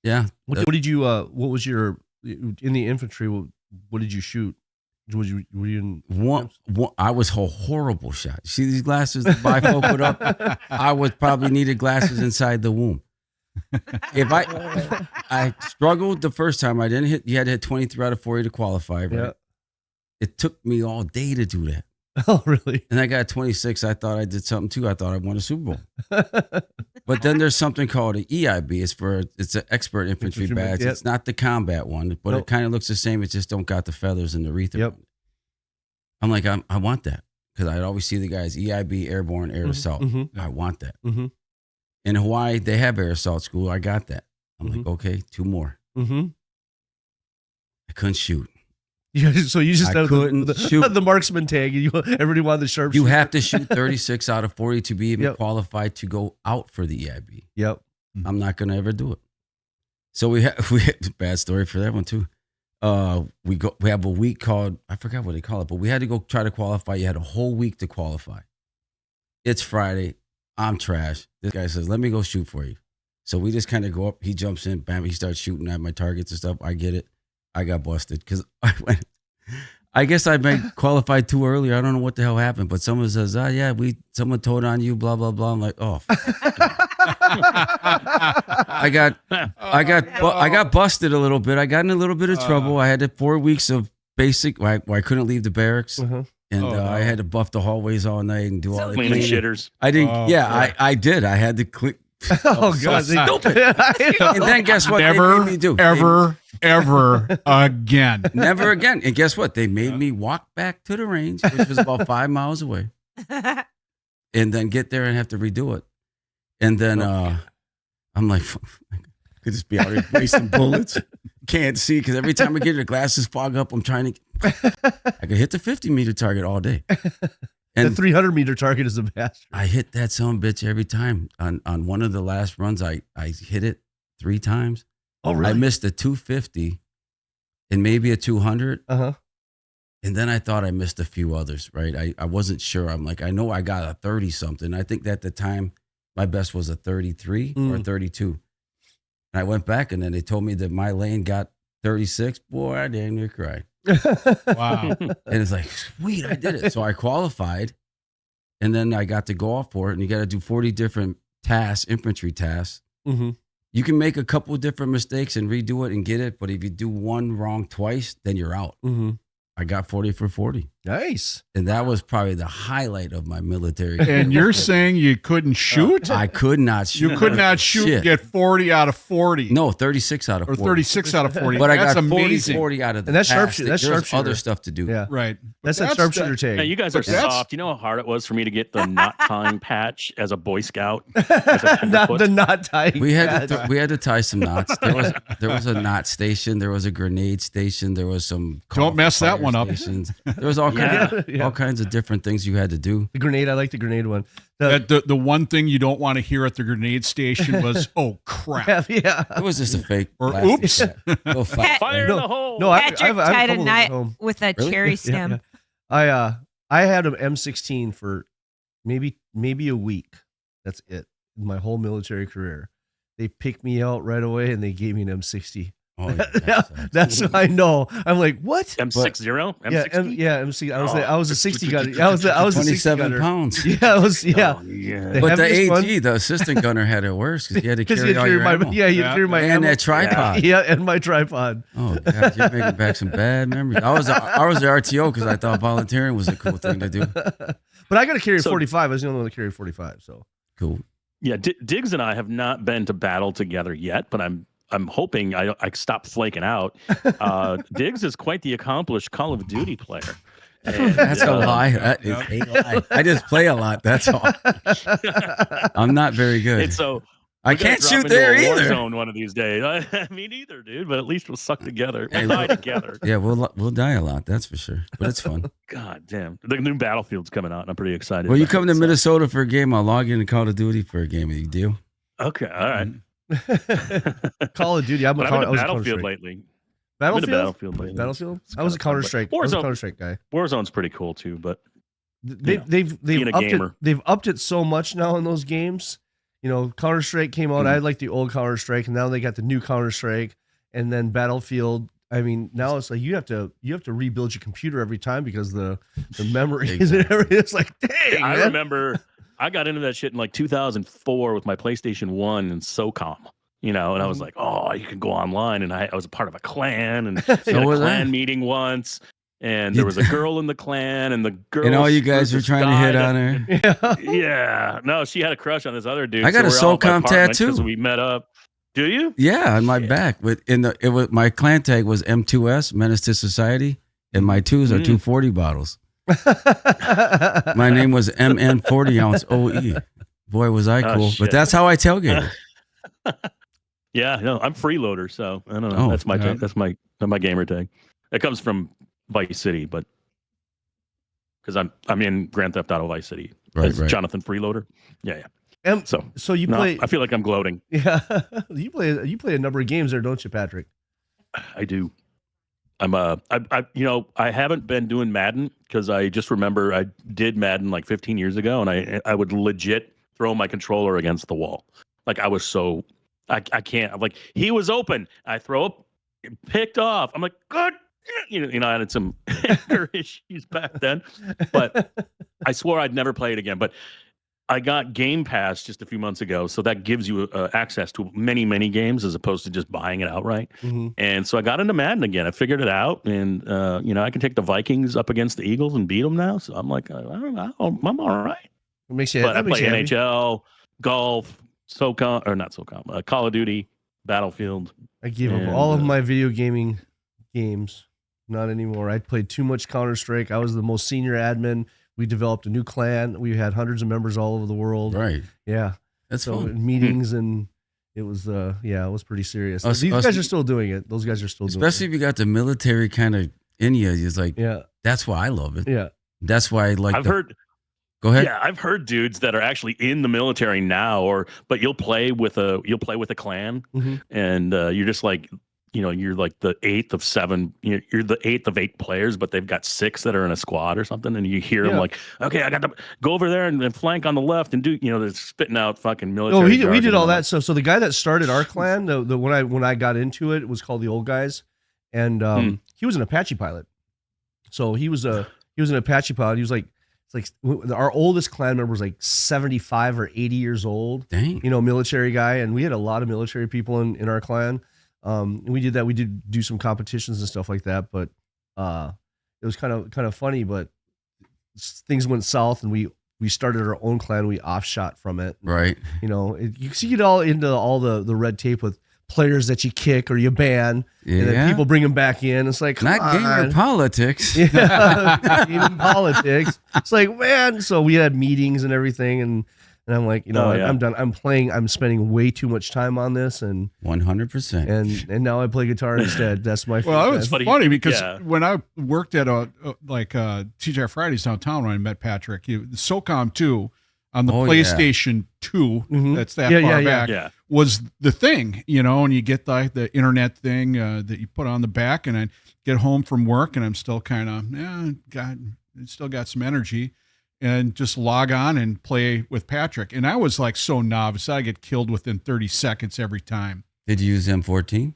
Yeah. What did you, what was your, in the infantry, what did you shoot? Were you in I was a horrible shot. See these glasses, the bifocal up? I would probably needed glasses inside the womb. If I struggled the first time, I didn't hit. You had to hit 23 out of 40 to qualify, right? Yeah. It took me all day to do that. Oh, really? And I got 26. I thought I did something too. I thought I won a Super Bowl. But then there's something called an EIB. It's an expert infantry badge. Yep. It's not the combat one, but it kind of looks the same. It just don't got the feathers and the wreath. Yep. I'm like, I want that because I'd always see the guys EIB, airborne, air assault. Mm-hmm. I want that. Mm-hmm. In Hawaii, they have air assault school. I got that. I'm like, okay, 2 more. Mm-hmm. I couldn't shoot. Yeah, so you just couldn't shoot the marksman tag. Everybody wanted the sharpshooter. You have to shoot 36 out of 40 to be even qualified to go out for the EIB. Yep. I'm not going to ever do it. So we had a bad story for that one too. We have a week called, I forgot what they call it, but we had to go try to qualify. You had a whole week to qualify. It's Friday. I'm trash. This guy says, let me go shoot for you. So we just kind of go up. He jumps in, bam, he starts shooting at my targets and stuff. I get it. I got busted because I guess I qualified too early. I don't know what the hell happened, but someone says, someone told on you, blah, blah, blah. I'm like, oh. I got busted a little bit. I got in a little bit of trouble. I had 4 weeks of basic where I couldn't leave the barracks. Uh-huh. And I had to buff the hallways all night and do all the cleaning shitters. I didn't. I did. I had to clean. Oh God! Stupid. And then guess what? They made me do ever again. Never again. And guess what? They made me walk back to the range, which was about 5 miles away, and then get there and have to redo it. And then I'm like, I could just be out here wasting bullets. Can't see because every time I get the glasses fog up, I'm trying to. I could hit the 50-meter target all day. And the 300-meter target is the best. I hit that son of a bitch every time. On one of the last runs, I hit it 3 times. Oh, really? I missed a 250 and maybe a 200. Uh-huh. And then I thought I missed a few others, right? I wasn't sure. I'm like, I know I got a 30-something. I think that at the time, my best was a 33 or 32. And I went back, and then they told me that my lane got 36. Boy, I damn near cried. Wow. And it's like, sweet, I did it. So I qualified, and then I got to go off for it, and you got to do 40 different tasks, infantry tasks. Mm-hmm. You can make a couple of different mistakes and redo it and get it, but if you do one wrong twice, then you're out. Mm-hmm. I got 40 for 40. Nice. And that was probably the highlight of my military. And you're saying you couldn't shoot? I could not shoot. You could not shoot and get 40 out of 40. No, 36 out of 40. Or 36 out of 40. But that's I got 40 out of the and that's past. sharpshooter. That's There's sharpshooter. other stuff to do. Yeah. Right. That's that sharpshooter tag. Now, you guys are soft. You know how hard it was for me to get the knot tying patch as a Boy Scout? Not the knot tying. We had to tie some knots. There was a knot station. There was a grenade station. There was some. Don't mess that one up. Stations. There was all kinds of different things you had to do. The grenade. I like the grenade one. The one thing you don't want to hear at the grenade station was, "Oh crap!" Yeah, it was just a fake. Or oops, fire in the hole. No, Patrick tied a knot with a cherry stem. Yeah. I had an M16 for maybe a week. That's it. My whole military career. They picked me out right away and they gave me an M60. Oh, that's what I know. I'm like, what? M60? M60? Yeah, MC. I was a 60 gunner. I was a 27 pounds. Yeah, I was. Yeah. But the AG, the assistant gunner, had it worse because he had to carry all your ammo. Yeah, he had to carry my and ammo. that tripod. Yeah, and my tripod. Oh God, you're making back some bad memories. I was the RTO because I thought volunteering was a cool thing to do. But I got to carry 45. I was the only one to carry 45. So cool. Yeah, Diggz and I have not been to battle together yet, but I'm hoping I stop flaking out. Diggz is quite the accomplished Call of Duty player. And, that's a lie. That is a lie. I just play a lot. That's all. I'm not very good. And so I can't shoot there either. Zone one of these days. Me neither, dude. But at least we'll suck together. We'll die together. Yeah, we'll die a lot. That's for sure. But it's fun. God damn, the new Battlefield's coming out, and I'm pretty excited. Well, you come to Minnesota for a game, I'll log in to Call of Duty for a game. You deal? Okay, all right. Call of Duty. I've been to Battlefield lately. Battlefield? Lately. Battlefield? I was a Counter-Strike. I was a Counter-Strike guy. Warzone's pretty cool too, but they've upped it so much now in those games. You know, Counter-Strike came out. I like the old Counter-Strike, and now they got the new Counter-Strike, and then Battlefield. I mean, now it's like you have to rebuild your computer every time because the memories and everything. It's like, dang. I remember I got into that shit in like 2004 with my PlayStation 1 and SOCOM. You know, and I was like, oh, you can go online, and I was a part of a clan, and we had a clan meeting once. And there was a girl in the clan, and the girl. And all you guys were trying to hit on her. Yeah. No, she had a crush on this other dude. I got a SOCOM tattoo. So we met up. Do you? Yeah, on my back. My clan tag was M2S, Menace to Society, and my twos are 240 bottles. My name was MN 40 ounce OE. Boy, was I cool. But that's how I tailgated. Yeah, no, I'm freeloader, so I don't know. That's my tag. That's my gamer tag. It comes from Vice City, but because I'm in Grand Theft Auto Vice City. Right. Jonathan Freeloader. Yeah. So you play. I feel like I'm gloating. Yeah, you play a number of games there, don't you, Patrick? I do. I haven't been doing Madden because I just remember I did Madden like 15 years ago, and I would legit throw my controller against the wall. Like I was so I can't. I'm like, he was open. I throw up, picked off. I'm like, good. You know, I had some anger issues back then, but I swore I'd never play it again. But I got Game Pass just a few months ago, so that gives you access to many, many games as opposed to just buying it outright. Mm-hmm. And so I got into Madden again. I figured it out, and I can take the Vikings up against the Eagles and beat them now. So I'm like, I don't know, I'm all right. It makes you. But I play NHL, golf, Call of Duty, Battlefield. I gave up all of my video gaming games. Not anymore. I played too much Counter-Strike. I was the most senior admin. We developed a new clan. We had hundreds of members all over the world. Right. Yeah. That's fun. Meetings and it was it was pretty serious. These guys are still doing it. Those guys are still doing it. Especially if you got the military kind of in you. It's like, that's why I love it. Yeah. That's why I like Go ahead. Yeah, I've heard dudes that are actually in the military now, but you'll play with a clan, and you're just like, you're like the 8th of 7. You're the 8th of 8 players, but they've got 6 that are in a squad or something, and you hear them like, okay, I got to go over there and flank on the left and do. They're spitting out fucking military. No, we did all that. So the guy that started our clan, the when I got into it, was called the Old Guys, and he was an Apache pilot. So he was an Apache pilot. He was like. Like our oldest clan member was like 75 or 80 years old. Dang. Military guy. And we had a lot of military people in our clan. And we did that. We did do some competitions and stuff like that. But it it was kind of funny, but things went south, and we started our own clan. We offshot from it. Right. You know, you see it all into all the red tape with players that you kick or you ban, and then people bring them back in. It's like, not gamer politics. Yeah, even politics. It's like, man. So we had meetings and everything, and I'm like, I'm done. I'm spending way too much time on this, and 100%. And now I play guitar instead. That's my. Well, it was funny because when I worked at TGI Fridays downtown, when I met Patrick, SOCOM 2 on the PlayStation 2. That's that far back. Yeah. Was the thing, and you get the internet thing that you put on the back, and I get home from work, and I'm still kind of still got some energy. And just log on and play with Patrick. And I was like so novice. I get killed within 30 seconds every time. Did you use M14?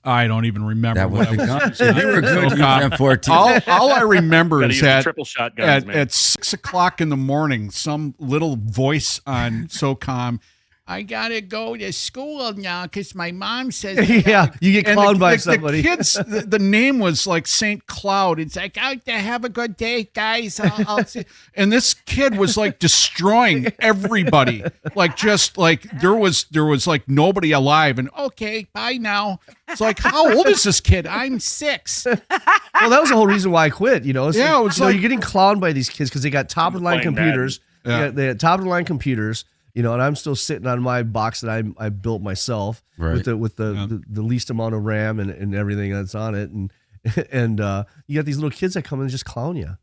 I don't even remember that what I was using. You were good using M14. All I remember is that triple shotguns, at 6 o'clock in the morning, some little voice on SOCOM, I gotta go to school now because my mom says. Yeah, you get clowned by somebody. The kids, the name was like St. Cloud. It's like, have a good day, guys. I'll see. And this kid was like destroying everybody. Like just like there was like nobody alive. And okay, bye now. It's like, how old is this kid? I'm 6. Well, that was the whole reason why I quit. It was like you're getting clowned by these kids because they got top of the line computers. Yeah. They had top of the line computers. And I'm still sitting on my box that I built myself with the least amount of RAM and everything that's on it, and you got these little kids that come and just clown you,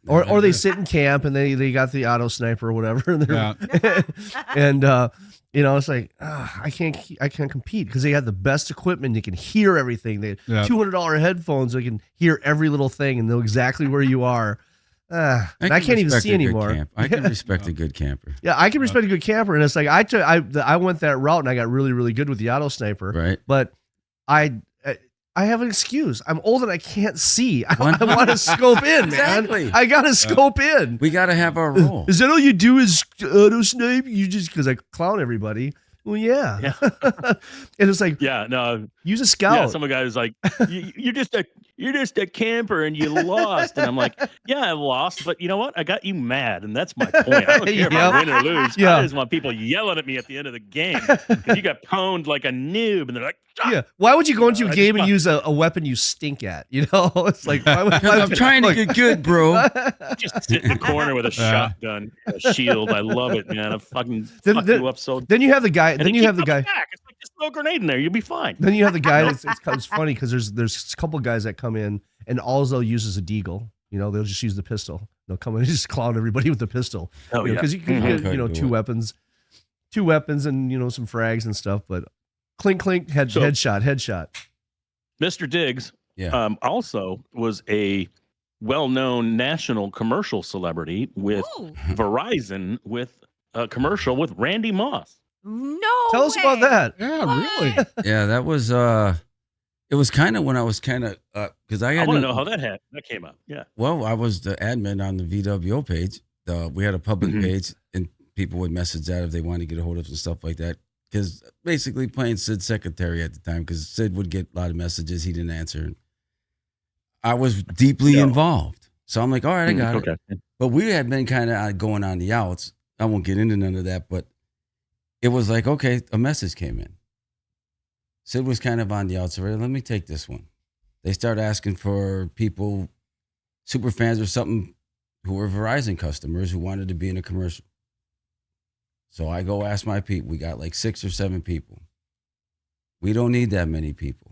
or they sit in camp and they got the auto sniper or whatever, and it's like I can't compete because they have the best equipment. They can hear everything. They have $200 headphones. So they can hear every little thing and know exactly where you are. I can't even see anymore. I can respect a good camper. Yeah, I can respect a good camper, and it's like I went that route, and I got really, really good with the auto sniper. Right. But I have an excuse. I'm old and I can't see. I want to scope in, man. Exactly. I gotta scope in. We gotta have our role. Is that all you do? Is auto snipe? You just because I clown everybody. Well, yeah. And it's like, use a scout. Yeah, some guy was like, you're just a camper and you lost. And I'm like, yeah, I lost, but you know what? I got you mad, and that's my point. I don't care if I win or lose. I just want people yelling at me at the end of the game because you got pwned like a noob, and they're like, why would you go into a game and use a weapon you stink at? It's like, I'm trying to get good, bro. Just sit in the corner with a shotgun, a shield. I love it, man. I fucking fuck you up so. Then you have the guy. Then you have the guy. It's like just throw a grenade in there, you'll be fine. Then you have the guy. It's funny because there's a couple of guys that come in and all they'll use is a deagle. They'll just use the pistol. They'll come in and just clown everybody with the pistol. Because you can get two weapons, and some frags and stuff. But clink, clink, headshot. Mr. Diggz, also was a well-known national commercial celebrity with Verizon with a commercial with Randy Moss. No, tell us about that. Yeah, really. Yeah, that was. It was kind of when I was kind of because I want to know how that came up. Yeah. Well, I was the admin on the VWO page. We had a public page, and people would message that if they wanted to get a hold of us and stuff like that. Because basically playing Sid's secretary at the time, because Sid would get a lot of messages he didn't answer. I was deeply involved, so I'm like, all right, I got it. But we had been kind of going on the outs. I won't get into none of that, but it was like, okay, a message came in. Sid was kind of on the outside. Let me take this one. They start asking for people, Superfans or something, who were Verizon customers who wanted to be in a commercial. So I go ask my people. We got like 6 or 7 people. We don't need that many people.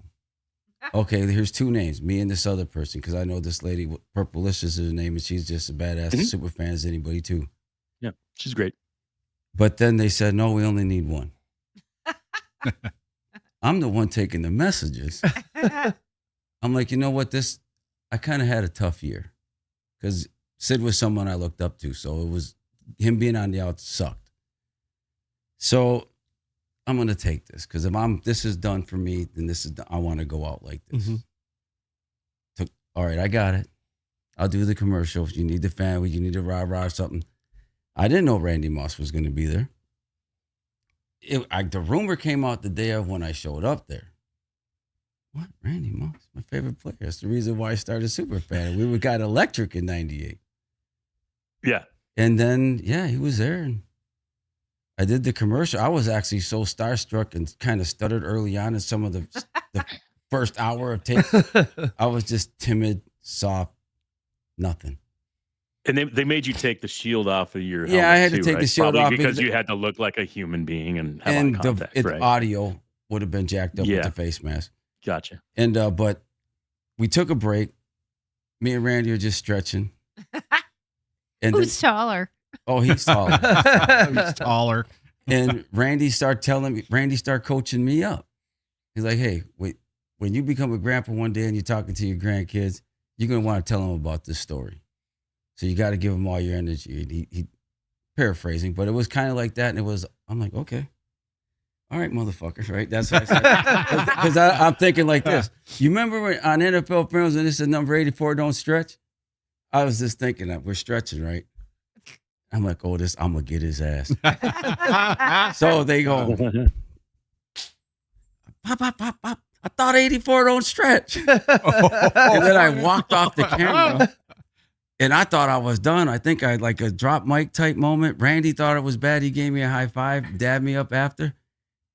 Okay, here's 2 names, me and this other person, because I know this lady, Purplelicious is her name, and she's just a badass Superfan as anybody too. Yeah, she's great. But then they said, no, we only need 1. I'm the one taking the messages. I'm like, you know what? I kind of had a tough year because Sid was someone I looked up to. So it was him being on the out sucked. So I'm going to take this because if this is done for me, then I want to go out like this. All right, I got it. I'll do the commercial. If you need the family, you need a rah-rah or something. I didn't know Randy Moss was going to be there. The rumor came out the day of when I showed up there. what? Randy Moss, my favorite player. That's the reason why I started Superfan. We got electric in '98. Yeah. And then, he was there. And I did the commercial. I was actually so starstruck and kind of stuttered early on in some of the first hour of tape. I was just timid, soft, nothing. And they made you take the shield off of your I had to take the shield off because you had to look like a human being and have eye contact, the audio would have been jacked up with the face mask. Gotcha. And but we took a break. Me and Randy are just stretching. And who's taller? Oh, he's taller. He's taller. And Randy started coaching me up. He's like, hey, wait, when you become a grandpa one day and you're talking to your grandkids, you're going to want to tell them about this story. So you got to give them all your energy. He paraphrasing, but it was kind of like that. And I'm like, okay. All right, motherfucker, right? That's what I said. Because I'm thinking like this. You remember when, on NFL Films when it said number 84, don't stretch? I was just thinking that we're stretching, right? I'm like, I'm going to get his ass. So they go, pop. I thought 84 don't stretch. And then I walked off the camera. And I thought I was done. I think I had like a drop mic type moment. Randy thought it was bad. He gave me a high five, dabbed me up after.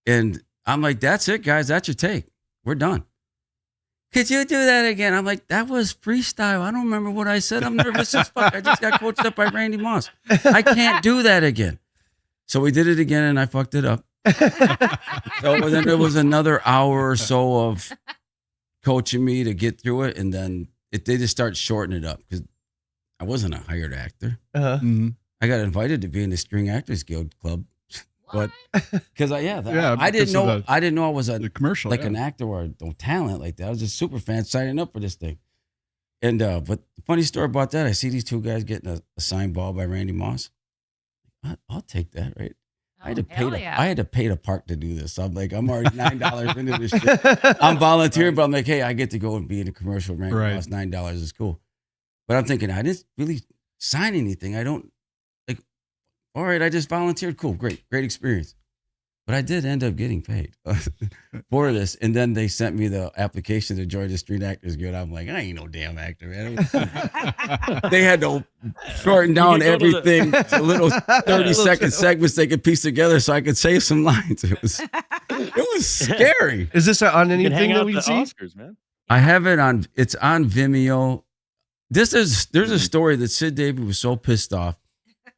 And I'm like, that's it, guys. That's your take. We're done. Could you do that again? I'm like, that was freestyle. I don't remember what I said. I'm nervous as fuck. I just got coached up by Randy Moss. I can't do that again. So we did it again and I fucked it up. So then there was another hour or so of coaching me to get through it. And then they just start shortening it up because I wasn't a hired actor. Mm-hmm. I got invited to be in the Screen Actors Guild Club. But because I didn't know I was a commercial an actor or no talent like that. I was just super fan signing up for this thing. And but the funny story about that, I see these two guys getting a signed ball by Randy Moss. I'll take that, right? I had to pay to park to do this. So I'm like, I'm already $9 into this shit. I'm volunteering, but I'm like, hey, I get to go and be in a commercial. Randy Moss, $9 is cool. But I'm thinking, I didn't really sign anything. I don't. All right, I just volunteered. Cool, great experience. But I did end up getting paid for this. And then they sent me the application to join the Screen Actors Guild. I'm like, I ain't no damn actor, man. They had to shorten down everything to little 30-second segments they could piece together so I could say some lines. It was scary. Is this on anything that we see? Oscars, man. I have it on. It's on Vimeo. There's a story that Sid David was so pissed off.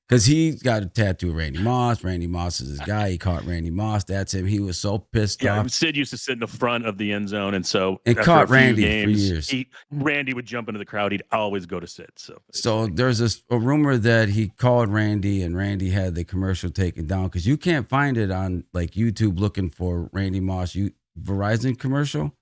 Because he got a tattoo of Randy Moss. Randy Moss is his guy. He caught Randy Moss. That's him. He was so pissed off. Sid used to sit in the front of the end zone. And caught Randy for years. Randy would jump into the crowd. He'd always go to Sid. So there's a rumor that he called Randy and Randy had the commercial taken down. Because you can't find it on like YouTube looking for Randy Moss Verizon commercial.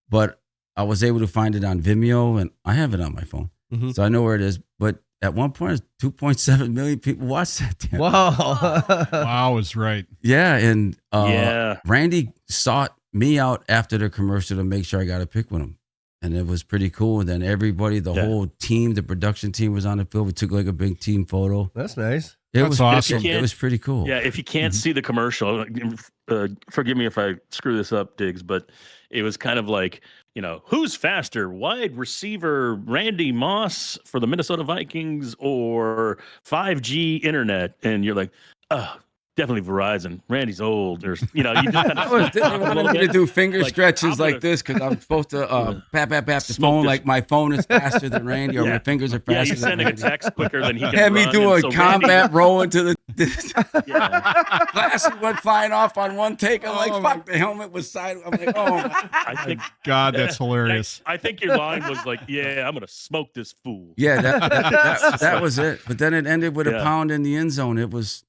But I was able to find it on Vimeo. And I have it on my phone. Mm-hmm. So I know where it is. But at one point, 2.7 million people watched that. Wow is right. Yeah, and Randy sought me out after the commercial to make sure I got a pic with him, and it was pretty cool. And then everybody, the whole team, the production team was on the field. We took like a big team photo. That's nice. It was awesome. It was pretty cool. Yeah, if you can't see the commercial, forgive me if I screw this up, Diggz, but it was kind of like, who's faster, wide receiver Randy Moss for the Minnesota Vikings or 5G internet? And you're like, definitely Verizon. Randy's old. Or, you just kind of to do finger stretches like this because I'm supposed to tap the phone like my phone is faster than Randy or my fingers are faster. Yeah, you're sending a text quicker than he can. Had me do a combat roll into the glasses went flying off on one take. I'm like, fuck, the helmet was side. I'm like, God, that's hilarious. I think your line was like, I'm gonna smoke this fool. Yeah, that was it. But then it ended with a pound in the end zone. It was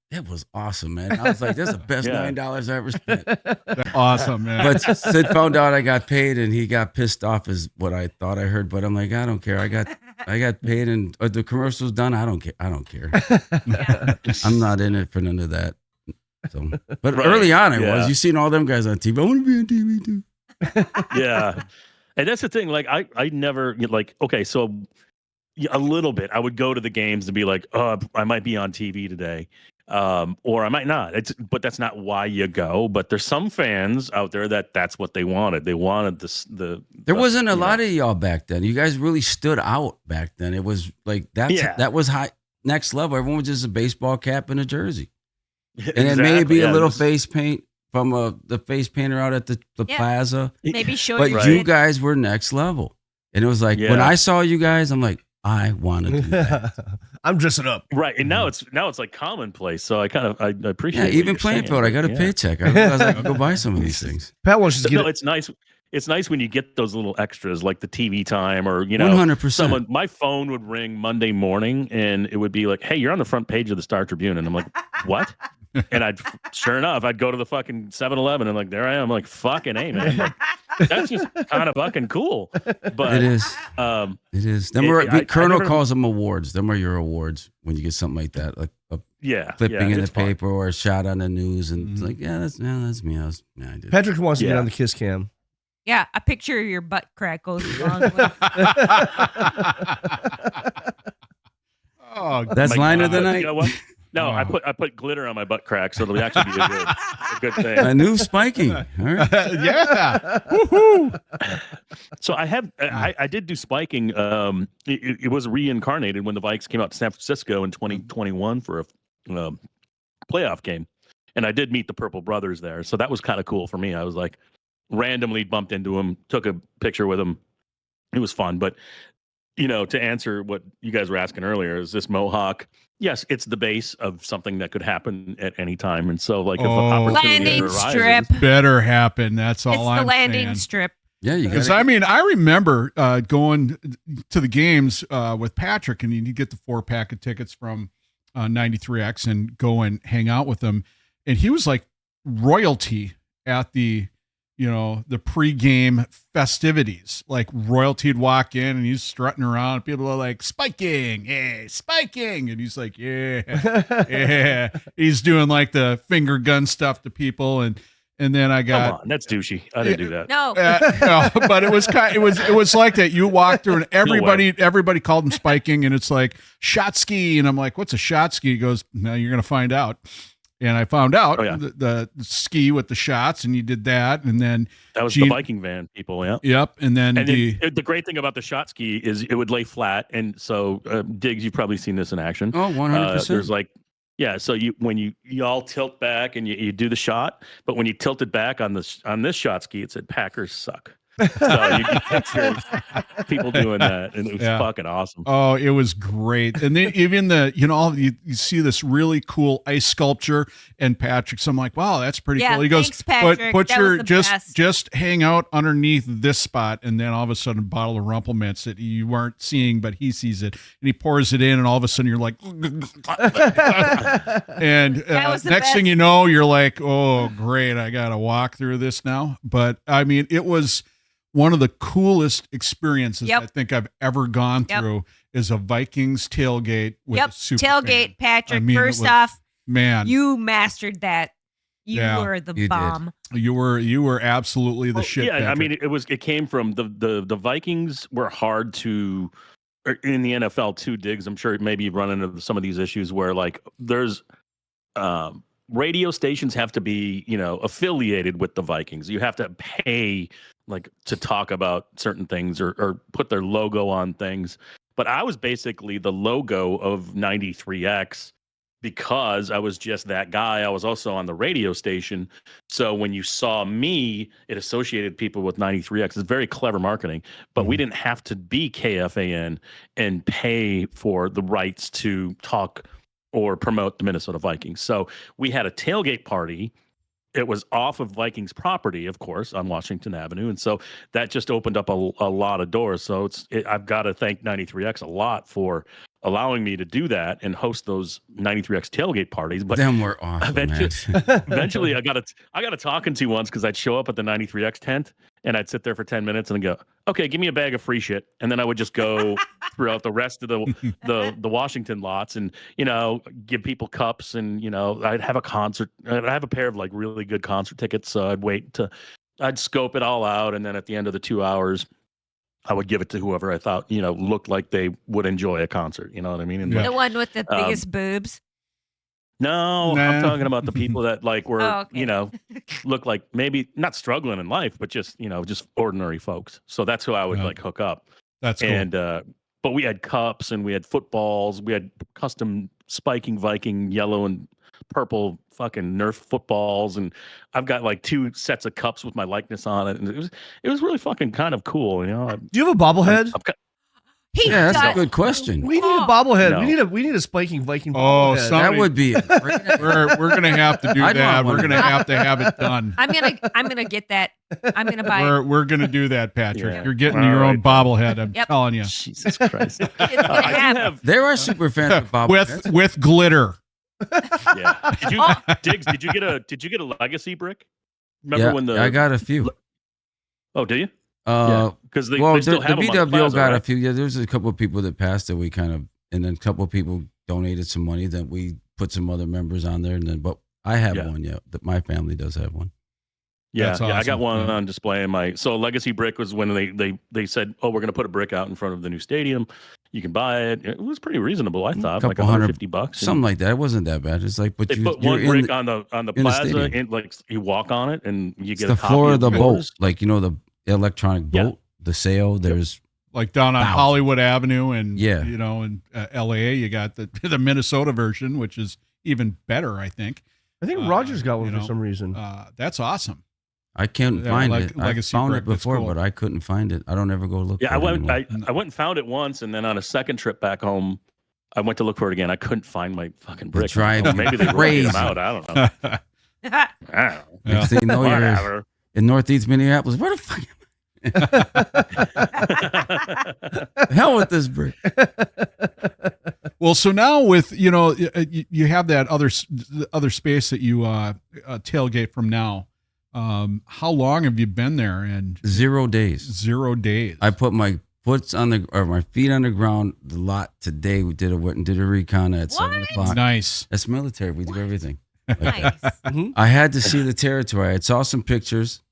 awesome, man. I was like, that's the best $9 I ever spent. That's awesome, man. But Sid found out I got paid and he got pissed off is what I thought I heard. But I'm like, I don't care. I got paid and the commercial's done. I don't care. I'm not in it for none of that. So, but early on I was. You seen all them guys on TV. I want to be on TV too. Yeah. And that's the thing. Like I never okay, so a little bit. I would go to the games and be like, I might be on TV today. or I might not. But that's not why you go. But there's some fans out there that's what they wanted. They wanted There wasn't a lot of y'all back then. You guys really stood out back then. It was like that was high next level. Everyone was just a baseball cap and a jersey, and then maybe a little face paint from the face painter out at the plaza. Maybe show but you guys were next level, and it was like when I saw you guys, I'm like, I want to do that. I'm dressing up. Right. And now it's like commonplace. So I appreciate it. Yeah, even playing field, I got a paycheck. I realized I could go buy some of these things. Pat wants to get it's nice. It's nice when you get those little extras like the TV time or, 100%. My phone would ring Monday morning and it would be like, hey, you're on the front page of the Star Tribune. And I'm like, what? And sure enough, I'd go to the fucking 7-Eleven and like, there I am. I'm like, fucking A, man. Like, that's just kind of fucking cool. But it is. It is. Colonel calls them awards. Them are your awards when you get something like that, like clipping in the paper or a shot on the news, and it's like, that's me. I did. Patrick wants to get on the kiss cam. Yeah, a picture of your butt crack goes along with. Oh, that's line of the night. You know what? No, I put glitter on my butt crack, so it'll actually be a good thing. A new spiking. All right. Yeah. Woohoo. So I did do spiking. It was reincarnated when the Vikes came out to San Francisco in 2021 for a playoff game, and I did meet the Purple Brothers there. So that was kind of cool for me. I was like randomly bumped into them, took a picture with them. It was fun, but to answer what you guys were asking earlier, is this mohawk? Yes, it's the base of something that could happen at any time. And so, like, if an opportunity landing strip better happen. That's all I'm saying. It's the landing strip. Yeah, you because I remember going to the games with Patrick, and you get the 4-pack of tickets from 93X and go and hang out with him, and he was like royalty at the pregame festivities. Like royalty'd walk in and he's strutting around. People are like, spiking, hey, spiking. And he's like, yeah. He's doing like the finger gun stuff to people. And then I got, come on, that's douchey. I didn't do that. No. No, but it was it was like that. You walked through and everybody called him spiking, and it's like shot ski. And I'm like, what's a shot ski? He goes, no, you're going to find out. And I found out the ski with the shots, and you did that, and then that was the Viking van people, Yep, and then the great thing about the shot ski is it would lay flat, and so Diggz, you've probably seen this in action. Oh, 100%. There's like, so when you all tilt back and you do the shot, but when you tilted back on this shot ski, it said Packers suck. So you can picture people doing that, and it was fucking awesome. Oh, it was great. And then even you see this really cool ice sculpture, and Patrick's, I'm like, wow, that's pretty cool. He goes, thanks, Patrick. put that your best. just hang out underneath this spot, and then all of a sudden a bottle of Rumplemints that you weren't seeing, but he sees it, and he pours it in, and all of a sudden you're like, and next thing you know, you're like, oh, great, I got to walk through this now. But I mean, it was one of the coolest experiences I think I've ever gone through is a Vikings tailgate with a super tailgate, fan. Patrick. First off, man, you mastered that. You were the bomb. Did. You were absolutely the shit. Yeah, Patrick. I mean, it came from the Vikings were hard to in the NFL too. Diggz, I'm sure maybe you've run into some of these issues where like there's radio stations have to be affiliated with the Vikings. You have to pay like to talk about certain things or put their logo on things. But I was basically the logo of 93X because I was just that guy. I was also on the radio station. So when you saw me, it associated people with 93X. It's very clever marketing, but we didn't have to be KFAN and pay for the rights to talk or promote the Minnesota Vikings. So we had a tailgate party. It was off of Vikings property, of course, on Washington Avenue. And so that just opened up a lot of doors. So I've got to thank 93X a lot for allowing me to do that and host those 93X tailgate parties. But them were awesome. Eventually I got a talking to once because I'd show up at the 93X tent and I'd sit there for 10 minutes and go, okay, give me a bag of free shit. And then I would just go throughout the rest of the Washington lots and, give people cups and, I'd have a concert. I'd have a pair of like really good concert tickets. So I'd scope it all out. And then at the end of the 2 hours, I would give it to whoever I thought, looked like they would enjoy a concert. You know what I mean? And the one with the biggest boobs. No, Nah. I'm talking about the people that like were, okay. look like maybe not struggling in life, but just, just ordinary folks. So that's who I would like hook up. That's cool. And but we had cups and we had footballs. We had custom spiking Viking yellow and purple fucking Nerf footballs, and I've got like 2 sets of cups with my likeness on it, and it was really fucking kind of cool. Do you have a bobblehead? Yeah, that's a good question. We need a bobblehead. No. We need a spiking Viking Oh, bobblehead. somebody- That would be a great We're gonna have to do I'd that. want We're one. gonna have to have it done. I'm gonna get that. I'm gonna buy. We're gonna do that, Patrick. Yeah. You're getting All your own right. bobblehead. I'm Yep. telling you, Jesus Christ. It's gonna I do happen. have, There are super fans of Bob. with glitter. yeah. Diggz, did you get a legacy brick? Remember when I got a few. Oh, do you? Because they still the have them on the VWO plaza, got a right? few. Yeah, there was a couple of people that passed that we kind of, and then a couple of people donated some money that we put some other members on there, and then but I have one. Yeah, that my family does have one. Yeah, That's I awesome. got one Yeah. on display in my. So legacy brick was when they said, oh, we're going to put a brick out in front of the new stadium. You can buy it. It was pretty reasonable, I thought, like Couple hundred- $150. Something like that. It wasn't that bad. It's like, but They put you're one in brick the, on the in the plaza, stadium. and like you walk on it, and you it's get the a copy floor of the boat, yours. like the electronic Yeah. boat, the sail. There's Like down on Thousands. Hollywood Avenue, and Yeah. in LA, you got the Minnesota version, which is even better, I think. I think Roger's got one you for know, some reason. That's awesome. I can't Yeah, find like- it. I legacy found brick, it that's before, cool. but I couldn't find it. I don't ever go look. Yeah, for I it went. anymore. I went and found it once, and then on a second trip back home, I went to look for it again. I couldn't find my fucking brick. drive Oh, me maybe they rotated crazy. them out. I don't know. I don't know. Yeah. Next thing you know, you're Whatever. in Northeast Minneapolis. Where the fuck? Hell with this brick. Well, so now with you have that other space that you tailgate from now. How long have you been there? And 0 days. 0 days. I put my my feet on the ground the lot today. We went and did a recon at 7:00. Nice. That's military. We do everything. Like that. Nice. I had to see the territory. I saw some pictures.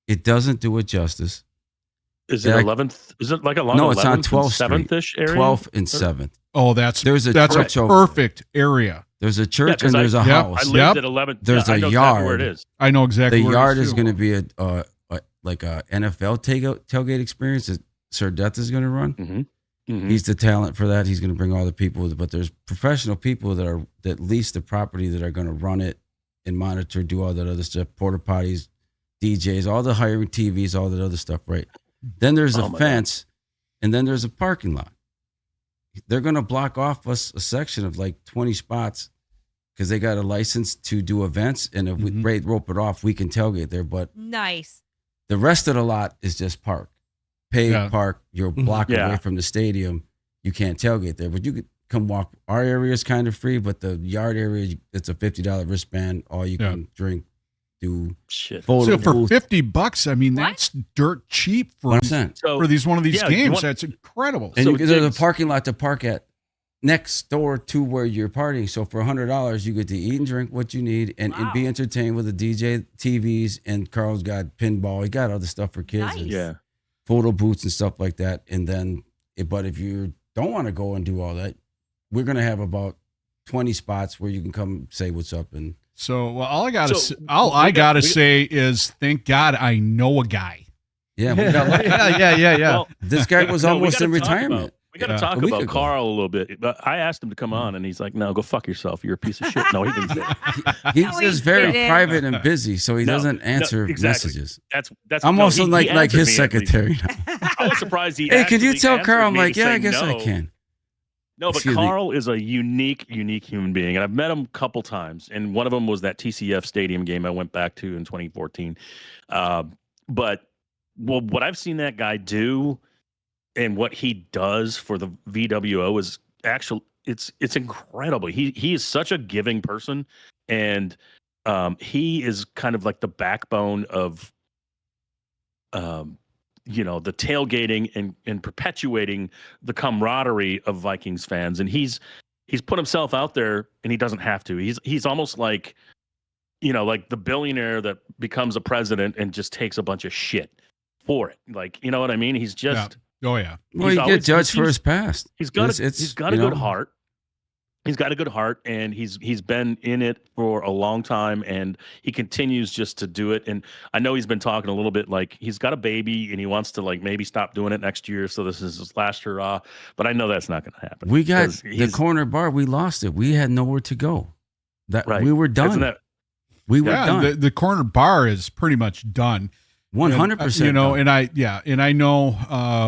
It doesn't do it justice. Is it 11th? Is it like along No, it's on 11th 12th and Street. 7th-ish area? 12th and 7th. Oh, that's There's a that's church a over perfect area. There's a church 'cause and there's a Yep. house. I lived Yep. at 11th. There's I a know exactly yard. where it is. I know exactly. The where yard it is too. going to be like a NFL tailgate experience that Sir Death is going to run. Mm-hmm. Mm-hmm. He's the talent for that. He's going to bring all the people, but there's professional people that lease the property that are going to run it and monitor, do all that other stuff, porta potties, DJs, all the hiring TVs, all that other stuff, right? Then there's a my fence, and then there's a parking lot. They're going to block off us a section of like 20 spots because they got a license to do events, and if we rope it off, we can tailgate there. But Nice. the rest of the lot is just park. Park. You're a block Yeah. away from the stadium. You can't tailgate there, but you could come walk. Our area is kind of free, but the yard area, it's a $50 wristband. All you can drink, do Shit. photo So for booth. $50, I mean What? that's dirt cheap for 100%. So for one of these yeah, you games. want- That's incredible. And So you, there's a Diggz- parking lot to park at next door to where you're partying. So for $100, you get to eat and drink what you need and be Wow. entertained with the DJ, TVs, and Carl's got pinball. He got all the stuff for kids. Nice. And yeah. photo booths and stuff like that. And then, but if you don't want to go and do all that, we're going to have about 20 spots where you can come say what's up. And So well, all I gotta So, gotta we- say is thank God I know a guy. yeah, we got lucky. yeah. Well, This guy was no, we almost gotta in talk retirement. about- We got to Yeah. talk A week about ago. Carl a little bit. But I asked him to come on, and he's like, "No, go fuck yourself. You're a piece of shit." No, he didn't say that. He's No, he just very didn't. private and busy, so he No, doesn't answer exactly. messages. That's. I'm no, also he like answered his me at least. secretary. I was surprised he. Hey, could you actually tell answered Carl? I'm me like, to yeah, say I guess I no. can. No, but Excuse me. Carl is a unique human being, and I've met him a couple times, and one of them was that TCF Stadium game I went back to in 2014. But what I've seen that guy do, and what he does for the VWO is actually it's incredible. He is such a giving person, and he is kind of like the backbone of the tailgating and perpetuating the camaraderie of Vikings fans. And he's put himself out there, and he doesn't have to. He's almost like, like the billionaire that becomes a president and just takes a bunch of shit for it. Like, you know what I mean? He's just Oh yeah. Well, He's you always- get judged for he's- his past. he's got It's a good you know, heart. he's got a good heart, and he's been in it for a long time, and he continues just to do it. And I know he's been talking a little bit like he's got a baby and he wants to like maybe stop doing it next year, so this is his last hurrah. But I know that's not going to happen. We got the corner bar. We lost it. We had nowhere to go. We were done. We were done. The corner bar is pretty much done. 100%. You know, and I know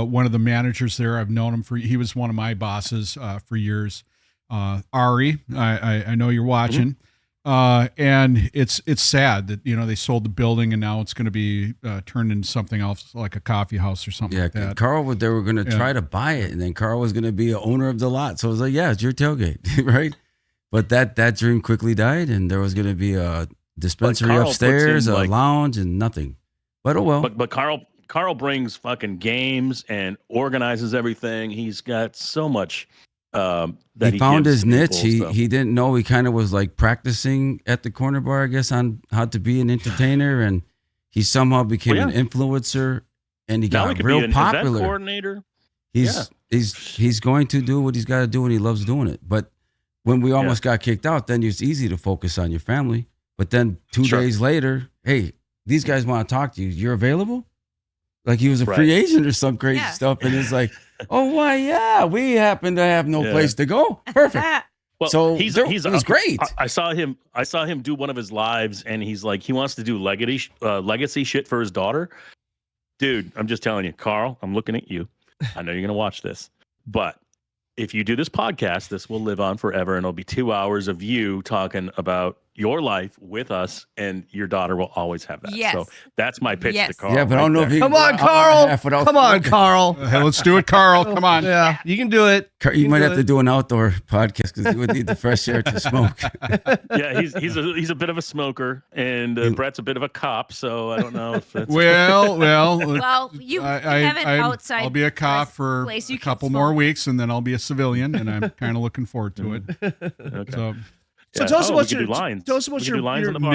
one of the managers there. I've known him he was one of my bosses for years. Ari, I know you're watching. And it's sad that, you know, they sold the building and now it's going to be turned into something else like a coffee house or something like that. Carl, they were going to try to buy it, and then Carl was going to be a owner of the lot. So I was like, yeah, it's your tailgate, right? But that dream quickly died, and there was going to be a dispensary upstairs, a lounge, and nothing. But oh well. But Carl brings fucking games and organizes everything. He's got so much. That he found his niche. He didn't know. He kind of was like practicing at the corner bar, I guess, on how to be an entertainer, and he somehow became an influencer, and he got real popular. Event coordinator. He's going to do what he's got to do, and he loves doing it. But when we almost got kicked out, then it's easy to focus on your family. But then 2 days later, hey, these guys want to talk to you. You're available? Like he was a free agent or some crazy stuff, and it's like, oh, why? Yeah, we happen to have no place to go. Perfect. Well, so it was great. I saw him do one of his lives, and he's like, he wants to do legacy shit for his daughter. Dude, I'm just telling you, Carl, I'm looking at you. I know you're gonna watch this, but if you do this podcast, this will live on forever, and it'll be 2 hours of you talking about your life with us, and your daughter will always have that. Yes. So that's my pitch to Carl. Yeah, but I don't know if you come on, Carl. Come on, Carl. Hey, let's do it, Carl. Come on. Yeah, you can do it. You might have to do an outdoor podcast because you would need the fresh air to smoke. Yeah, he's a bit of a smoker, and Brett's a bit of a cop. So I don't know if that's well. You have an outside. I'll be a cop for a couple more weeks, and then I'll be a civilian, and I'm kind of looking forward to it. Okay. So tell us about your lines. Tell us about your lines on the bar.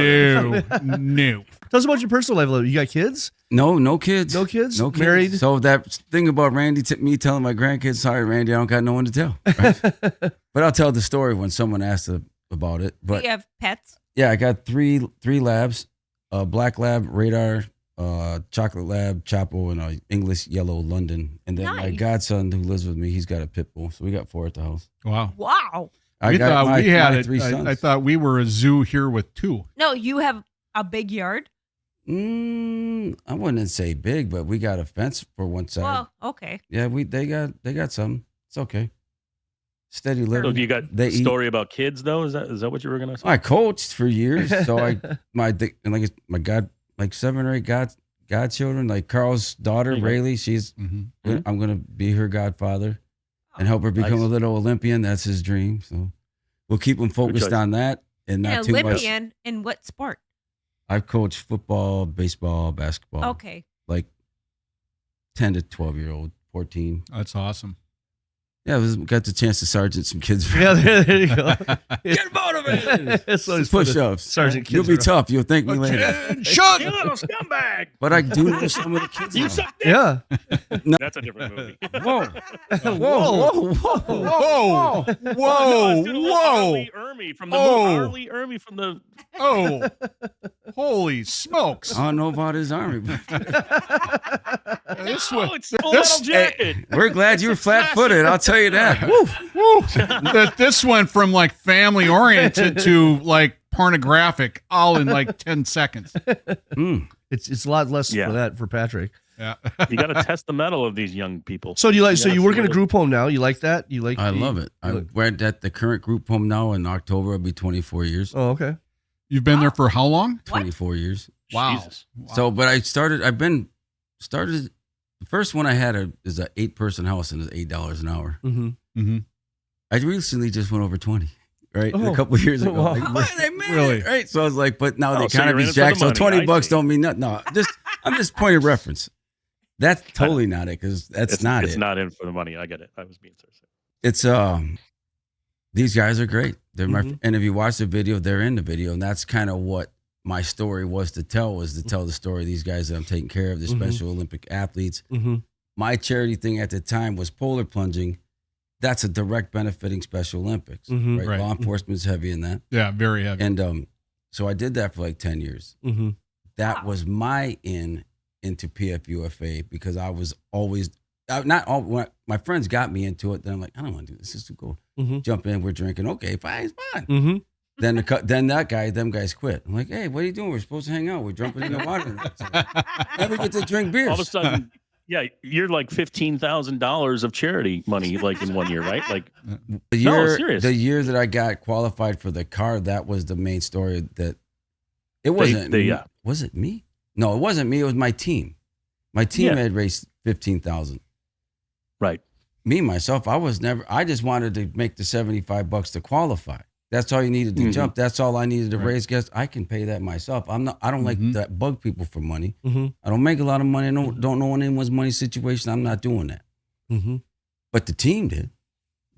No. Tell us about your personal life. You got kids? No kids. No kids? No kids. Married? So that thing about Randy, me telling my grandkids, sorry, Randy, I don't got no one to tell. Right? But I'll tell the story when someone asks about it. But you have pets? Yeah, I got three labs, a black lab, Radar, chocolate lab, Chapo, and an English yellow London. And then my godson who lives with me, he's got a pit bull. So we got 4 at the house. Wow. I thought we were a zoo here with 2. No, you have a big yard? I wouldn't say big, but we got a fence for one side. Well, okay. Yeah, they got something. It's okay. Steady living. So you got a story about kids though? Is that what you were gonna say? I coached for years, so my 7 or 8 godchildren, like Carl's daughter Rayleigh. She's I'm gonna be her godfather. And help her become a little Olympian. That's his dream. So we'll keep him focused on that and not too much. Olympian in what sport? I've coached football, baseball, basketball. Okay. Like 10 to 12-year-old, 14. That's awesome. Yeah, got the chance to sergeant some kids. Yeah, there you go. Get motivated. So push-ups. Sergeant kids. You'll be tough. You'll thank me later. Shut you little scumbag. But I do know some of the kids. You suck dick. Yeah. No. That's a different movie. Whoa. Arlie Ermy from the Arlie Ermy from the. Oh, holy smokes! I don't know about his army. It's Full Metal Jacket. We're glad you were flat-footed. I'll tell you that. This went from like family oriented to like pornographic all in like 10 seconds. It's a lot less for that for Patrick. Yeah. You got to test the metal of these young people. So you work in a group home now? You like that? I love it. We're at the current group home now. In October, I'll be 24 years. Oh, okay. You've been there for how long? 24 years. Wow. Jesus. So, but the first one I had is an 8-person house and it's $8 an hour. Mm-hmm. I recently just went over 20, right? A couple of years ago. Wow. Like, they made Really? it, right? So I was like, but now the so you're economy's in it for jacked, the so money. $20 don't mean nothing. No, I'm just point of reference. That's totally not it, because it's not in for the money. I get it. I was being serious. It's these guys are great. They're and if you watch the video, they're in the video, and that's kind of what my story was to tell the story of these guys that I'm taking care of, the Special Olympic athletes. My charity thing at the time was polar plunging, that's a direct benefiting Special Olympics, right? Right. Law enforcement's heavy in that. Yeah, very heavy. And so I did that for like 10 years. That was my into P.F.U.F.A. because I was always when my friends got me into it. Then I'm like, I don't want to do this. This is too cool. Jump in, we're drinking. Okay, fine, it's fine. Then them guys quit. I'm like, hey, what are you doing? We're supposed to hang out. We're jumping in the water. Then we get to drink beers. All of a sudden, yeah, you're like $15,000 of charity money, like in 1 year, right? Like, serious. The year that I got qualified for the car, that was the main story. That it wasn't. Was it me? No, it wasn't me. It was my team. My team had raised $15,000. Right. Me myself, I just wanted to make the $75 to qualify. That's all you needed to jump. That's all I needed to raise. Guess I can pay that myself. I don't like that bug people for money. I don't make a lot of money. I don't know anyone's money situation. I'm not doing that. But the team did.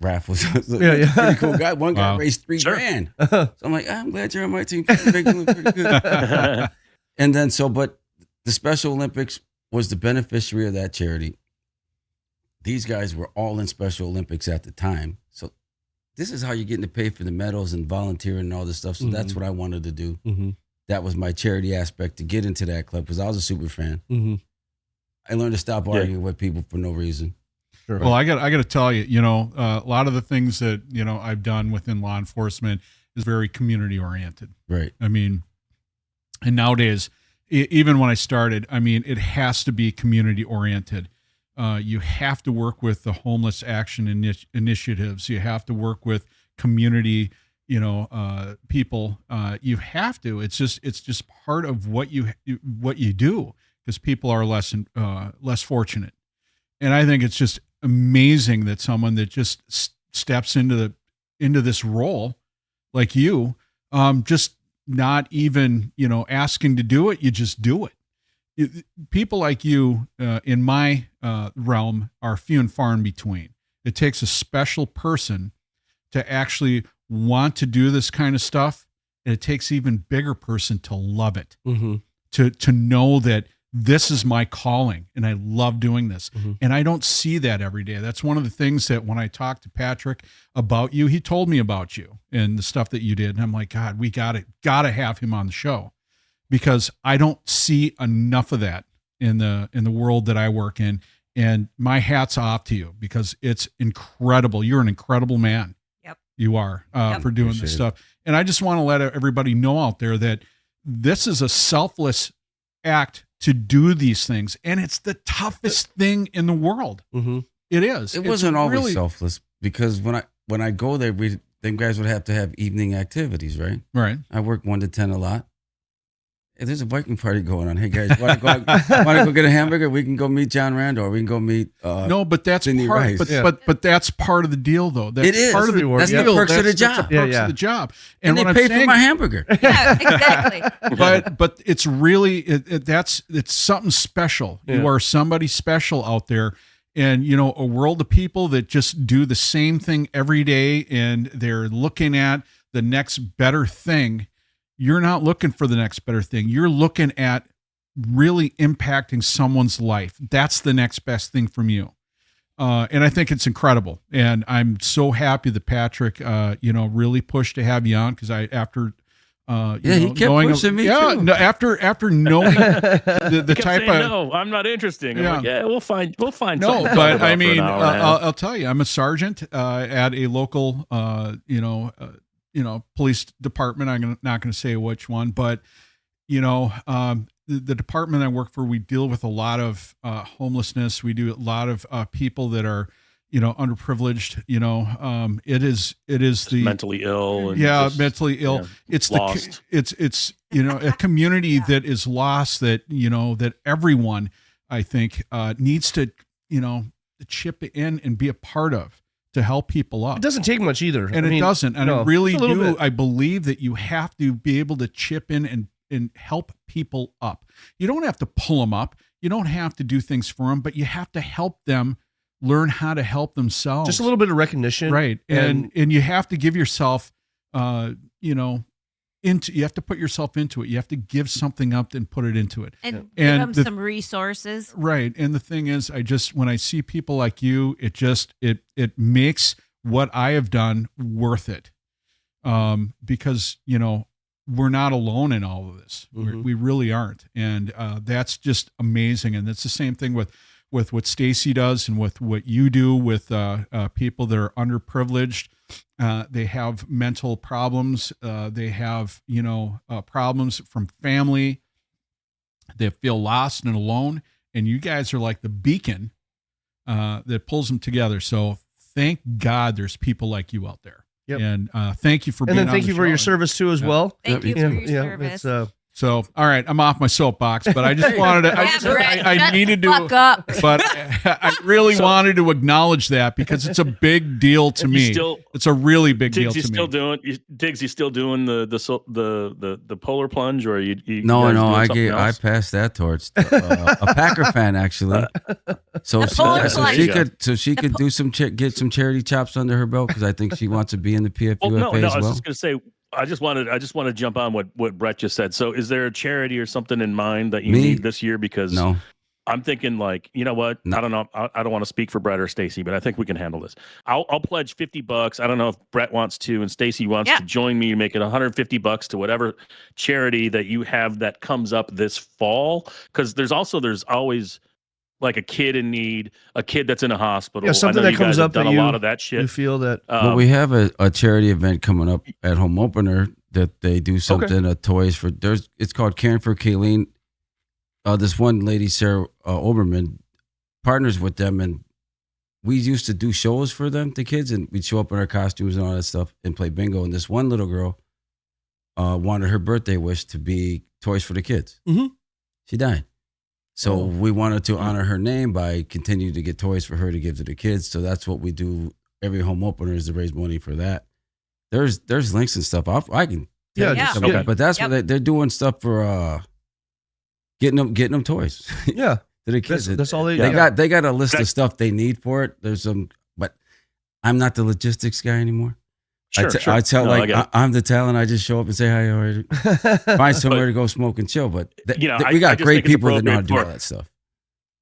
Raph was a pretty cool guy. One guy raised $3,000. So I'm like, I'm glad you're on my team. Pretty good. And then but the Special Olympics was the beneficiary of that charity. These guys were all in Special Olympics at the time. So this is how you're getting to pay for the medals and volunteering and all this stuff. So that's what I wanted to do. That was my charity aspect to get into that club because I was a super fan. I learned to stop arguing with people for no reason. Sure. Well, I got to tell you, a lot of the things that, I've done within law enforcement is very community oriented. Right. I mean, and nowadays, even when I started, it has to be community oriented. You have to work with the homeless action initiatives. You have to work with community, people. You have to. It's just part of what you do because people are less fortunate. And I think it's just amazing that someone that just steps into this role like you, just not even asking to do it. You just do it. People like you in my realm are few and far in between. It takes a special person to actually want to do this kind of stuff, and it takes even bigger person to love it, to know that this is my calling and I love doing this. And I don't see that every day. That's one of the things that when I talked to Patrick about you, he told me about you and the stuff that you did, and I'm like, God, we gotta have him on the show. Because I don't see enough of that in the world that I work in, and my hat's off to you because it's incredible. You're an incredible man. Yep, you are for doing this stuff. And I just want to let everybody know out there that this is a selfless act to do these things, and it's the toughest thing in the world. It is. It wasn't always selfless because when I go there, them guys would have to have evening activities, right? Right. I work 1 to 10 a lot. If there's a Viking party going on, hey guys, want to go get a hamburger? We can go meet John Rand, or we can go meet. No, but that's Cindy part. Rice. But that's part of the deal, though. That's it is. Part of the that's the perks of the job. That's the perks of the job. And they pay for my hamburger. Yeah, exactly. But it's really it's something special. Yeah. You are somebody special out there. And, a world of people that just do the same thing every day, and they're looking at the next better thing. You're not looking for the next better thing. You're looking at really impacting someone's life. That's the next best thing from you. And I think it's incredible. And I'm so happy that Patrick, really pushed to have you on because he kept pushing me too. No, after knowing the type of no, I'm not interested. I'm like, we'll find. No, but I mean, I'll tell you, I'm a sergeant at a local, police department. I'm not going to say which one, but the department I work for, we deal with a lot of homelessness. We do a lot of people that are underprivileged. It is the mentally ill. And mentally ill. Yeah, it's lost. It's a community that is lost. That everyone I think needs to chip in and be a part of. To help people up. It doesn't take much either. And it doesn't. And I really do. I believe that you have to be able to chip in and help people up. You don't have to pull them up. You don't have to do things for them, but you have to help them learn how to help themselves. Just a little bit of recognition. Right. And you have to give yourself, you have to put yourself into it. You have to give something up and put it into it. And give them some resources. Right. And the thing is, when I see people like you, it makes what I have done worth it. Because, we're not alone in all of this. We really aren't. And that's just amazing. And it's the same thing with what Stacy does and with what you do with people that are underprivileged. They have mental problems. They have, problems from family. They feel lost and alone. And you guys are like the beacon that pulls them together. So thank God there's people like you out there. Yep. And thank you for being on the show. And then thank you for your service too as well. Thank you for your service. So, all right, I'm off my soapbox, but I just wanted to, I needed to, but I really wanted to acknowledge that because it's a big deal to me. It's a really big deal to me. Diggz, you still doing the polar plunge, or you No, I passed that torch. A Packer fan, actually. So she could do get some charity chops under her belt, because I think she wants to be in the P.F.U.F.A. as well. I was just gonna say, I just want to jump on what Brett just said. So is there a charity or something in mind that you need this year? Because I'm thinking, like, you know what? No. I don't know. I don't want to speak for Brett or Stacy, but I think we can handle this. I'll pledge $50. I don't know if Brett wants to and Stacy wants to join me, make it $150 to whatever charity that you have that comes up this fall. Because there's always like a kid in need, a kid that's in a hospital. Yeah, something that comes up that a lot of that shit. You feel that. Well, we have a charity event coming up at Home Opener that they do something, toys for. It's called Caring for Kayleen. This one lady, Sarah Oberman, partners with them, and we used to do shows for them, the kids, and we'd show up in our costumes and all that stuff and play bingo. And this one little girl wanted her birthday wish to be toys for the kids. Mm-hmm. She died. So we wanted to honor her name by continuing to get toys for her to give to the kids. So that's what we do every home opener, is to raise money for that. There's links and stuff. I can tell you some of that, but that's what they're doing stuff for getting them toys. Yeah, to the kids. That's all they got a list of stuff they need for it. There's some, but I'm not the logistics guy anymore. Sure, I tell I'm the talent. I just show up and say hi. Or find somewhere to go smoke and chill. But we got great people that know how to do all that stuff.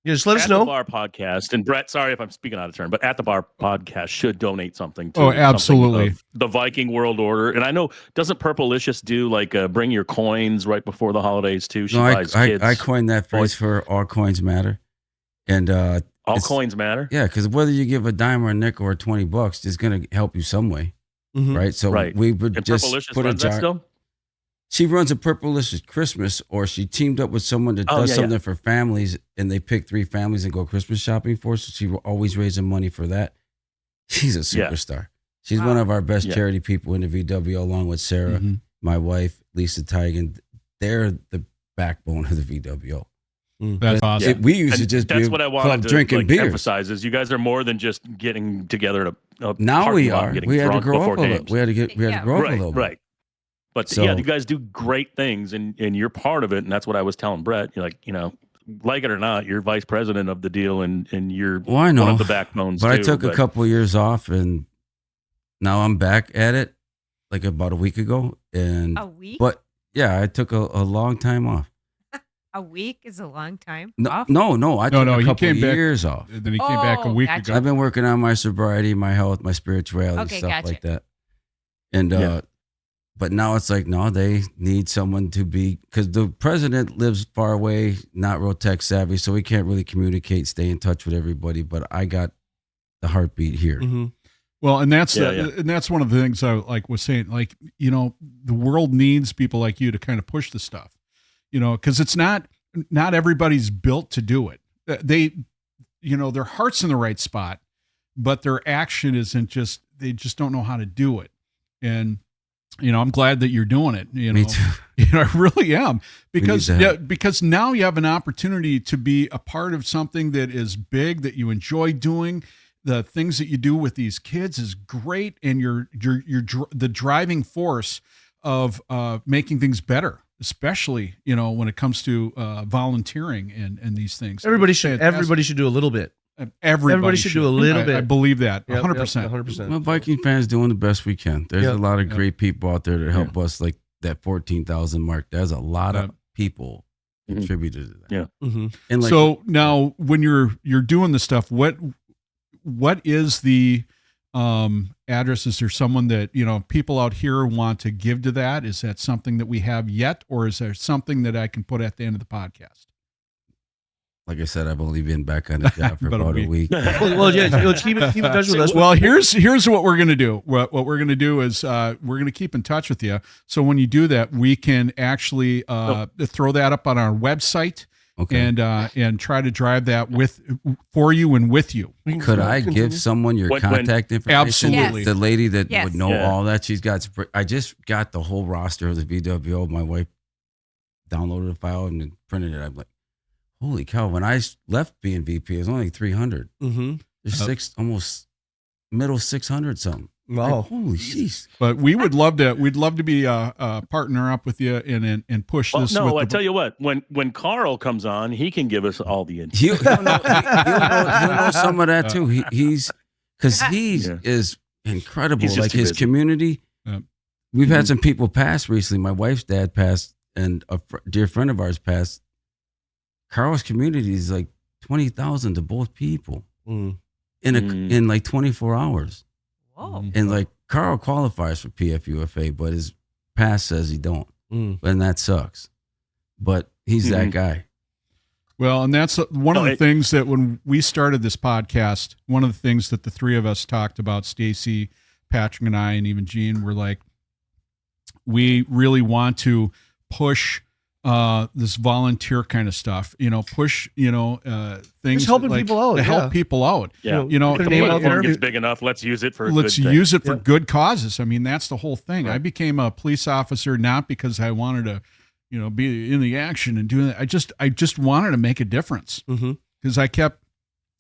Yeah, just let us know. At the Bar podcast, and Brett, sorry if I'm speaking out of turn, but At the Bar podcast should donate something to absolutely the Viking World Order. And I know, doesn't Purplelicious do like bring your coins right before the holidays too? She buys kids. I coined that phrase for All Coins Matter, and all coins matter. Yeah, because whether you give a dime or a nickel or $20, it's going to help you some way. Mm-hmm. Right, so we would just put a jar. Still? She runs a Purplelicious Christmas, or she teamed up with someone that does something for families, and they pick 3 families and go Christmas shopping for. So she always raising money for that. She's a superstar. She's one of our best charity people in the VW, along with Sarah, my wife, Lisa Tigan. They're the backbone of the VWO. That's awesome. We used to just that's what I wanted to drinking beers. Emphasize is you guys are more than just getting together to. Now we are. We had to grow up a little. We had to grow up a little bit. Right. But you guys do great things, and you're part of it. And that's what I was telling Brett. You're like, like it or not, you're vice president of the deal, and you're one of the backbones. But I took a couple of years off, and now I'm back at it, like about a week ago. And a week? But yeah, I took a long time off. A week is a long time off? No. I took a couple of years off. Then he came back a week ago. I've been working on my sobriety, my health, my spirituality, stuff like that. And but now it's like, no, they need someone to be, because the president lives far away, not real tech savvy, so he can't really communicate, stay in touch with everybody. But I got the heartbeat here. Mm-hmm. Well, and that's and that's one of the things I was saying. Like, the world needs people like you to kind of push the stuff. Because it's not everybody's built to do it. Their heart's in the right spot, but their action isn't they just don't know how to do it. And, I'm glad that you're doing it. Me too. I really am, because now you have an opportunity to be a part of something that is big, that you enjoy doing. The things that you do with these kids is great. And you're the driving force of making things better. Especially, when it comes to volunteering and these things. Everybody should do a little bit. Everybody should do a little bit. I believe that 100%. 100%. Well, Viking fans doing the best we can. There's a lot of great people out there that help us. Like that 14,000 mark. There's a lot of people contributed to that. Yeah. Mm-hmm. And so now when you're doing the stuff, what is the address? Is there someone that, people out here want to give to that? Is that something that we have yet, or is there something that I can put at the end of the podcast? Like I said, I've only been back on the job for about a week. Well, yeah, let's keep in touch with us. Well, here's what we're going to do. What we're going to do is we're going to keep in touch with you. So when you do that, we can actually throw that up on our website. Okay. And try to drive that for you and with you. Could I give someone your contact information? Absolutely. Yes. The lady that would know all that. I just got the whole roster of the VWO. My wife downloaded a file and then printed it. I'm like, holy cow. When I left being VP, it was only 300. Mm-hmm. There's almost middle 600 something. Wow. Like, holy jeez. But we'd love to be a partner up with you and push this. No, I tell you what, when Carl comes on, he can give us all the info. He'll know some of that too. He is incredible. He's like his busy. Community. We've had some people pass recently. My wife's dad passed and a dear friend of ours passed. Carl's Community is like 20,000 to both people in like 24 hours. Whoa. And like Carl qualifies for P.F.U.F.A, but his past says he don't. And that sucks. But he's that guy. Well, and that's one of the things that when we started this podcast, one of the things that the three of us talked about, Stacy, Patrick, and I, and even Gene, were like, we really want to push this volunteer kind of stuff, push, things just helping people out, to help people out. Yeah. If the platform gets big enough, let's use it for good causes. I mean, that's the whole thing. Right. I became a police officer not because I wanted to, be in the action and doing that. I just wanted to make a difference because I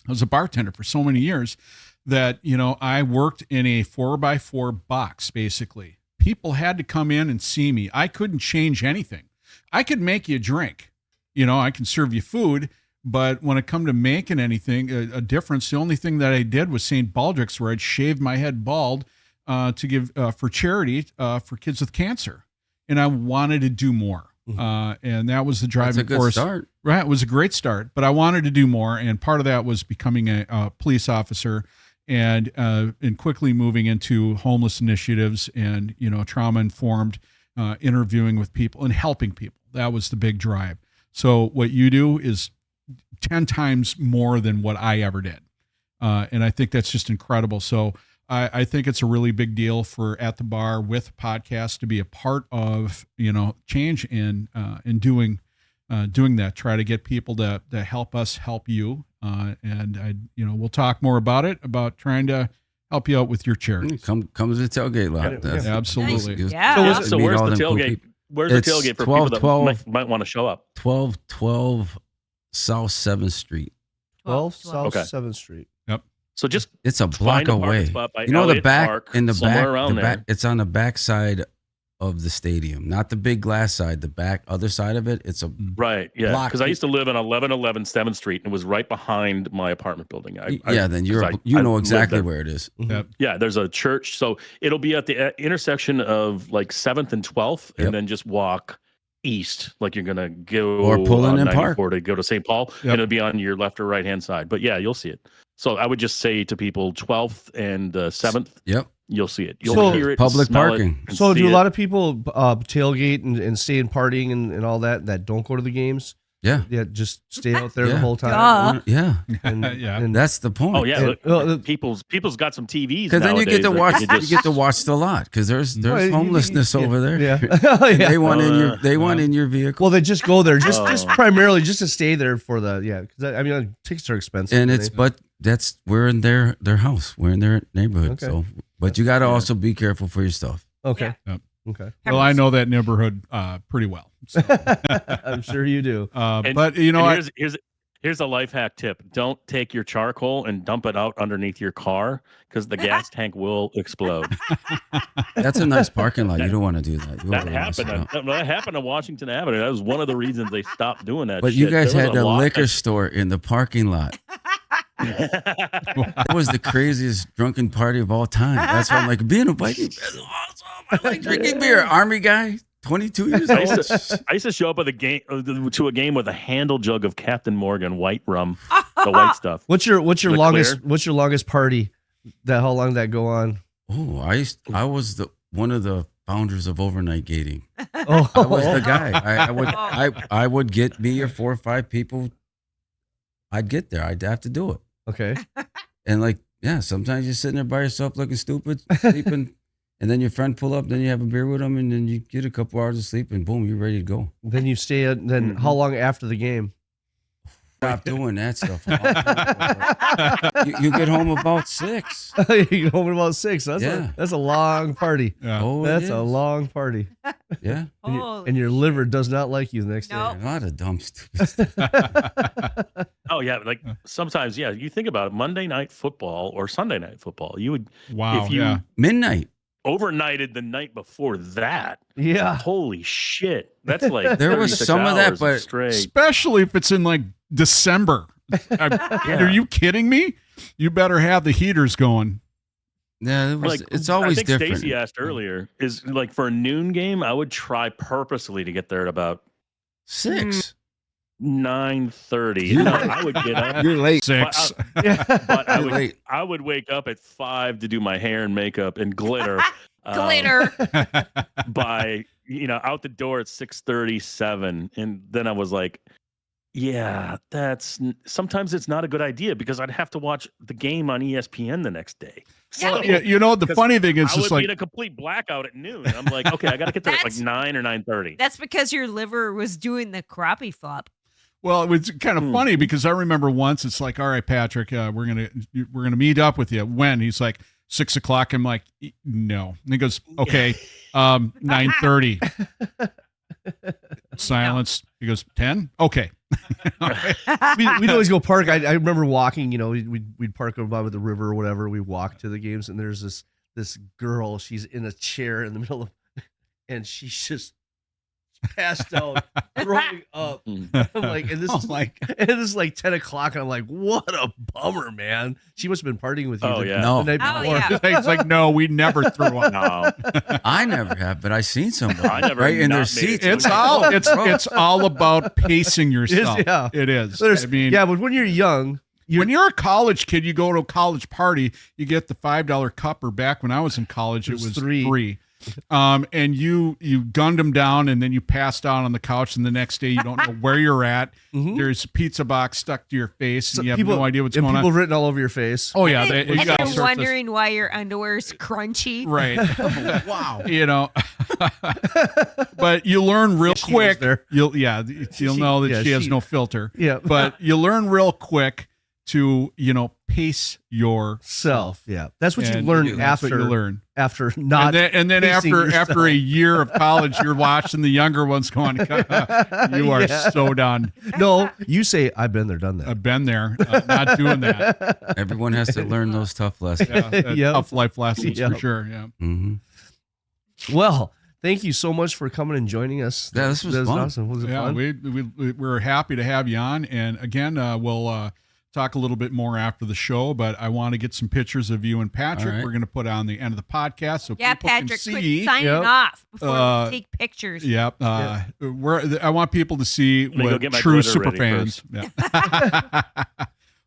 was a bartender for so many years that, I worked in a 4x4 box, basically. People had to come in and see me. I couldn't change anything. I could make you a drink, I can serve you food, but when it come to making anything, a difference, the only thing that I did was St. Baldrick's, where I'd shaved my head bald to give for charity for kids with cancer. And I wanted to do more. And that was the driving force. Start. Right. It was a great start, but I wanted to do more. And part of that was becoming a police officer and quickly moving into homeless initiatives and, trauma-informed interviewing with people and helping people. That was the big drive. So what you do is 10 times more than what I ever did. And I think that's just incredible. So I think it's a really big deal for At the Bar with podcast to be a part of, change and doing that, try to get people to help us help you. And we'll talk more about it, about trying to help you out with your charity. Come to the tailgate lot. Absolutely. Yeah. So where's the tailgate? Where's the tailgate for people that might want to show up? 1212 South 7th Street. 12 South 7th Street. Yep. So just it's a block away. The back Park, in the back, around the back. It's on the back side of the stadium, not the big glass side. The back other side of it. It's a right. Yeah. Because I used to live on 1111 7th Street, and it was right behind my apartment building. Then you know exactly where it is. Yep. Yeah. There's a church, so it'll be at the intersection of like 7th and 12th, and then just walk east, like you're gonna go or pull in park to go to St. Paul, and it'll be on your left or right hand side. But yeah, you'll see it. So I would just say to people, 12th and 7th. Yep. You'll see it. You'll hear it. Public parking. So do a lot of people tailgate and stay in partying and all that don't go to the games? Yeah. Yeah. Just stay out there the whole time. Yeah. And that's the point. Oh yeah. Look, people's got some TVs. Because then you get to watch. You get to watch the lot because there's homelessness over there. Yeah. They want in your vehicle. Well, they just go there just primarily just to stay there for the Because tickets are expensive. And we're in their house. We're in their neighborhood. Okay. So, but you got to also be careful for your stuff. Okay. Yep. Okay. Well, I know that neighborhood pretty well. So. I'm sure you do. But here's a life hack tip: don't take your charcoal and dump it out underneath your car because the gas tank will explode. That's a nice parking lot. You don't want to do that. That happened on Washington Avenue. That was one of the reasons they stopped doing that. But you guys had the liquor store in the parking lot. That was the craziest drunken party of all time. That's why I'm like, being a Viking fan is awesome. I like drinking beer. Army guy, 22 years old. I used to show up at to a game with a handle jug of Captain Morgan white rum, the white stuff. What's your longest party? How long did that go on? Oh, I was one of the founders of overnight gating. Oh, I was the guy. I would get me or 4 or 5 people. I'd get there. I'd have to do it. Okay. And sometimes you're sitting there by yourself looking stupid, sleeping, and then your friend pull up, then you have a beer with them, and then you get a couple hours of sleep, and boom, you're ready to go. Then you stay at. Then how long after the game? Stop doing that stuff. You get home about 6. You get home about 6. That's a long party. Yeah. Oh, that's a long party. Yeah. And your liver does not like you the next day. A lot of dumb stupid stuff. Oh yeah, sometimes you think about it. Monday night football or Sunday night football. You would if you midnight overnighted the night before that. Yeah. Holy shit. That's like there was some of that, but especially if it's in December. Are you kidding me? You better have the heaters going. Yeah, it's always different. Stacy asked earlier, is for a noon game, I would try purposely to get there at about 6. 9:30. I would get up. You're late. 6. But I would wake up at 5 to do my hair and makeup and glitter. Glitter. By out the door at 6:37, and then I was like, yeah, sometimes it's not a good idea because I'd have to watch the game on ESPN the next day. So, the funny thing is, I would be in a complete blackout at noon. I'm like, okay, I got to get there at 9 or 9:30. That's because your liver was doing the crappie flop. Well, it was kind of funny because I remember once it's like, all right, Patrick, we're gonna meet up with you. When? He's like 6 o'clock. I'm like, no. And he goes, okay, 9:30. Silence. He goes, 10. Okay. We'd always go park. I remember walking. We'd park by the river or whatever. We walk to the games, and there's this girl. She's in a chair in the middle of, and she's just passed out, throwing up. I'm like, and this is like 10 o'clock, and I'm like, what a bummer, man. She must have been partying with you the night before. It's like, no, we never threw up. No. I never have, but I've seen somebody right in their seats. It's all about pacing yourself. It is. But when you're young, when you're a college kid, you go to a college party, you get the $5 cup, or back when I was in college, it was 3. And you gunned them down, and then you passed out on the couch, and the next day you don't know where you're at. Mm-hmm. There's a pizza box stuck to your face, and you have no idea what's going on. People written all over your face. Oh yeah, and you're wondering why your underwear is crunchy. Right. Wow. But you learn real quick. You'll know that she has no filter. Yeah. But you learn real quick to pace yourself. Yeah, that's what you learn after not. And then after a year of college, you're watching the younger ones going, "You are so done." No, you say, "I've been there, done that." I've been there, not doing that. Everyone has to learn those tough lessons. Tough life lessons for sure. Yeah. Mm-hmm. Well, thank you so much for coming and joining us. Yeah, this was fun. Awesome. Was it fun? We're happy to have you on, and again, we'll talk a little bit more after the show, but I want to get some pictures of you and Patrick. Right. We're going to put on the end of the podcast so people Patrick, can see. quit signing off before we take pictures. Yep. I want people to see what true Superfans. Yeah.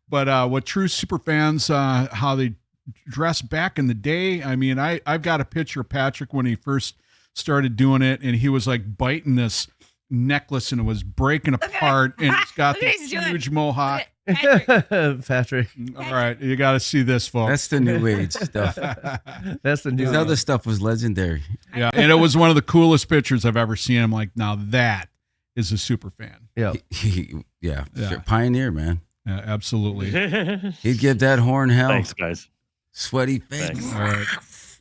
But what true Superfans, how they dress back in the day. I mean, I've got a picture of Patrick when he first started doing it, and he was like biting this necklace, and it was breaking apart, and it's got this huge mohawk. Patrick. All right, you got to see this, folks. That's the new age stuff. That's the new. This other stuff was legendary. Yeah, and it was one of the coolest pictures I've ever seen. I'm like, now that is a super fan. Yeah, sure. Pioneer, man. Yeah, absolutely. He'd give that horn hell. Thanks, guys. Sweaty face. All right.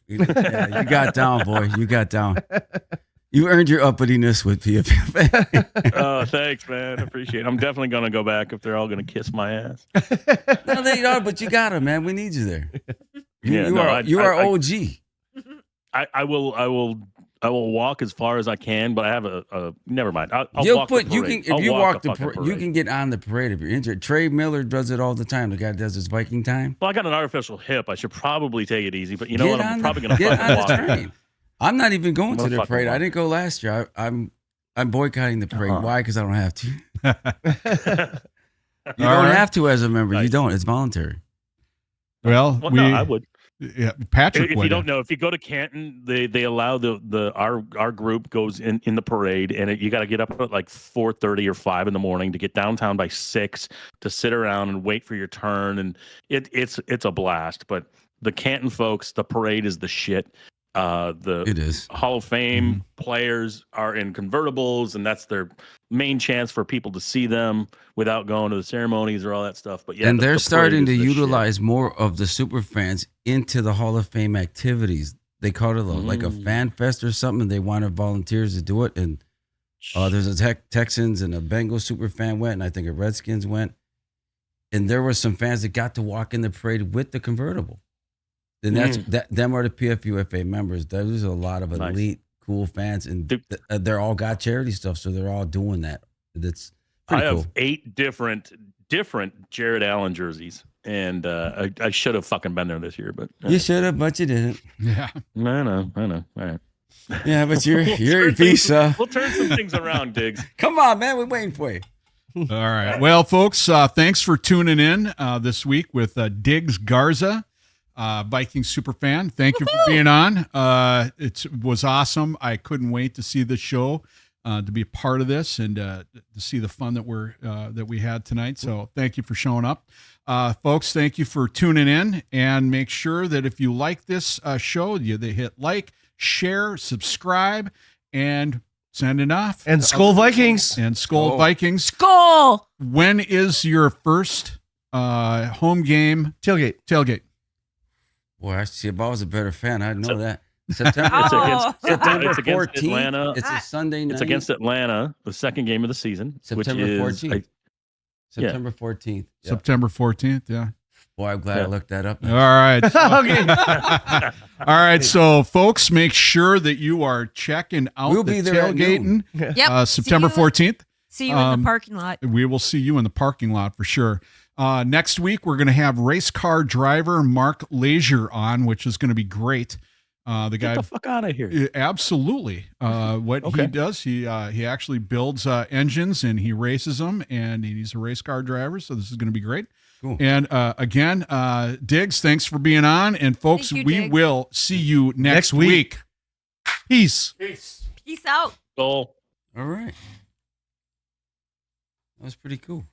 You got down, boy. You got down. You earned your uppityness with P.F.U.F.A. Oh, thanks, man. I appreciate it. I'm definitely going to go back if they're all going to kiss my ass. No, they are, but you got to, man. We need you there. You are OG. I will walk as far as I can, but I have a never mind. I'll walk the parade. You can get on the parade if you're injured. Trey Miller does it all the time. The guy that does his Viking time. Well, I got an artificial hip. I should probably take it easy, but you know what? I'm probably going to get fucking on the train. I'm not even going to the parade. I didn't go last year. I'm boycotting the parade. Why? Because I don't have to. You don't have to as a member. Nice. You don't. It's voluntary. Well, no, I would. Yeah, Patrick. If you don't know, if you go to Canton, they allow our group goes in the parade, and you got to get up at like 4:30 or 5 in the morning to get downtown by 6 to sit around and wait for your turn, and it's a blast. But the Canton folks, the parade is the shit. It is. Hall of Fame players are in convertibles, and that's their main chance for people to see them without going to the ceremonies or all that stuff. But yeah, and they're starting to utilize more of the Superfans into the Hall of Fame activities. They call it like a fan fest or something. They wanted volunteers to do it, and there's a Texans and a Bengals Superfan went, and I think a Redskins went, and there were some fans that got to walk in the parade with the convertible. And them are the P.F.U.F.A. members. There's a lot of elite, cool fans, and they're all got charity stuff, so they're all doing that. That's pretty cool. I have 8 different Jared Allen jerseys, and I should have fucking been there this year, but you should have, but you didn't. Yeah, I know. All right. Yeah, but you're a piece. We'll turn some things around, Diggz. Come on, man, we're waiting for you. All right. Well, folks, thanks for tuning in this week with Diggz Garza. Viking Superfan, thank you for being on. It was awesome. I couldn't wait to see the show, to be a part of this, and to see the fun that we had tonight. So thank you for showing up, folks. Thank you for tuning in, and make sure that if you like this show, they hit like, share, subscribe, and send it off. And Skull Vikings. And Skull Vikings. Skull. When is your first home game tailgate? Boy, actually, if I was a better fan, I'd know that. September. It's against 14th. Atlanta. It's a Sunday night. It's against Atlanta, the second game of the season. September 14th. September 14th. Yeah. September 14th. Yeah. Boy, I'm glad I looked that up. All right. Okay. All right. So, folks, make sure that you are checking out the tailgating. Yep. September 14th. See you in the parking lot. We will see you in the parking lot for sure. Next week, we're going to have race car driver Mark Leisure on, which is going to be great. The guy, get the fuck out of here. Absolutely. He does, he actually builds engines and he races them, and he's a race car driver. So this is going to be great. Cool. And again, Diggz, thanks for being on. And folks, we will see you next week. Peace. Peace out. Goal. All right. That was pretty cool.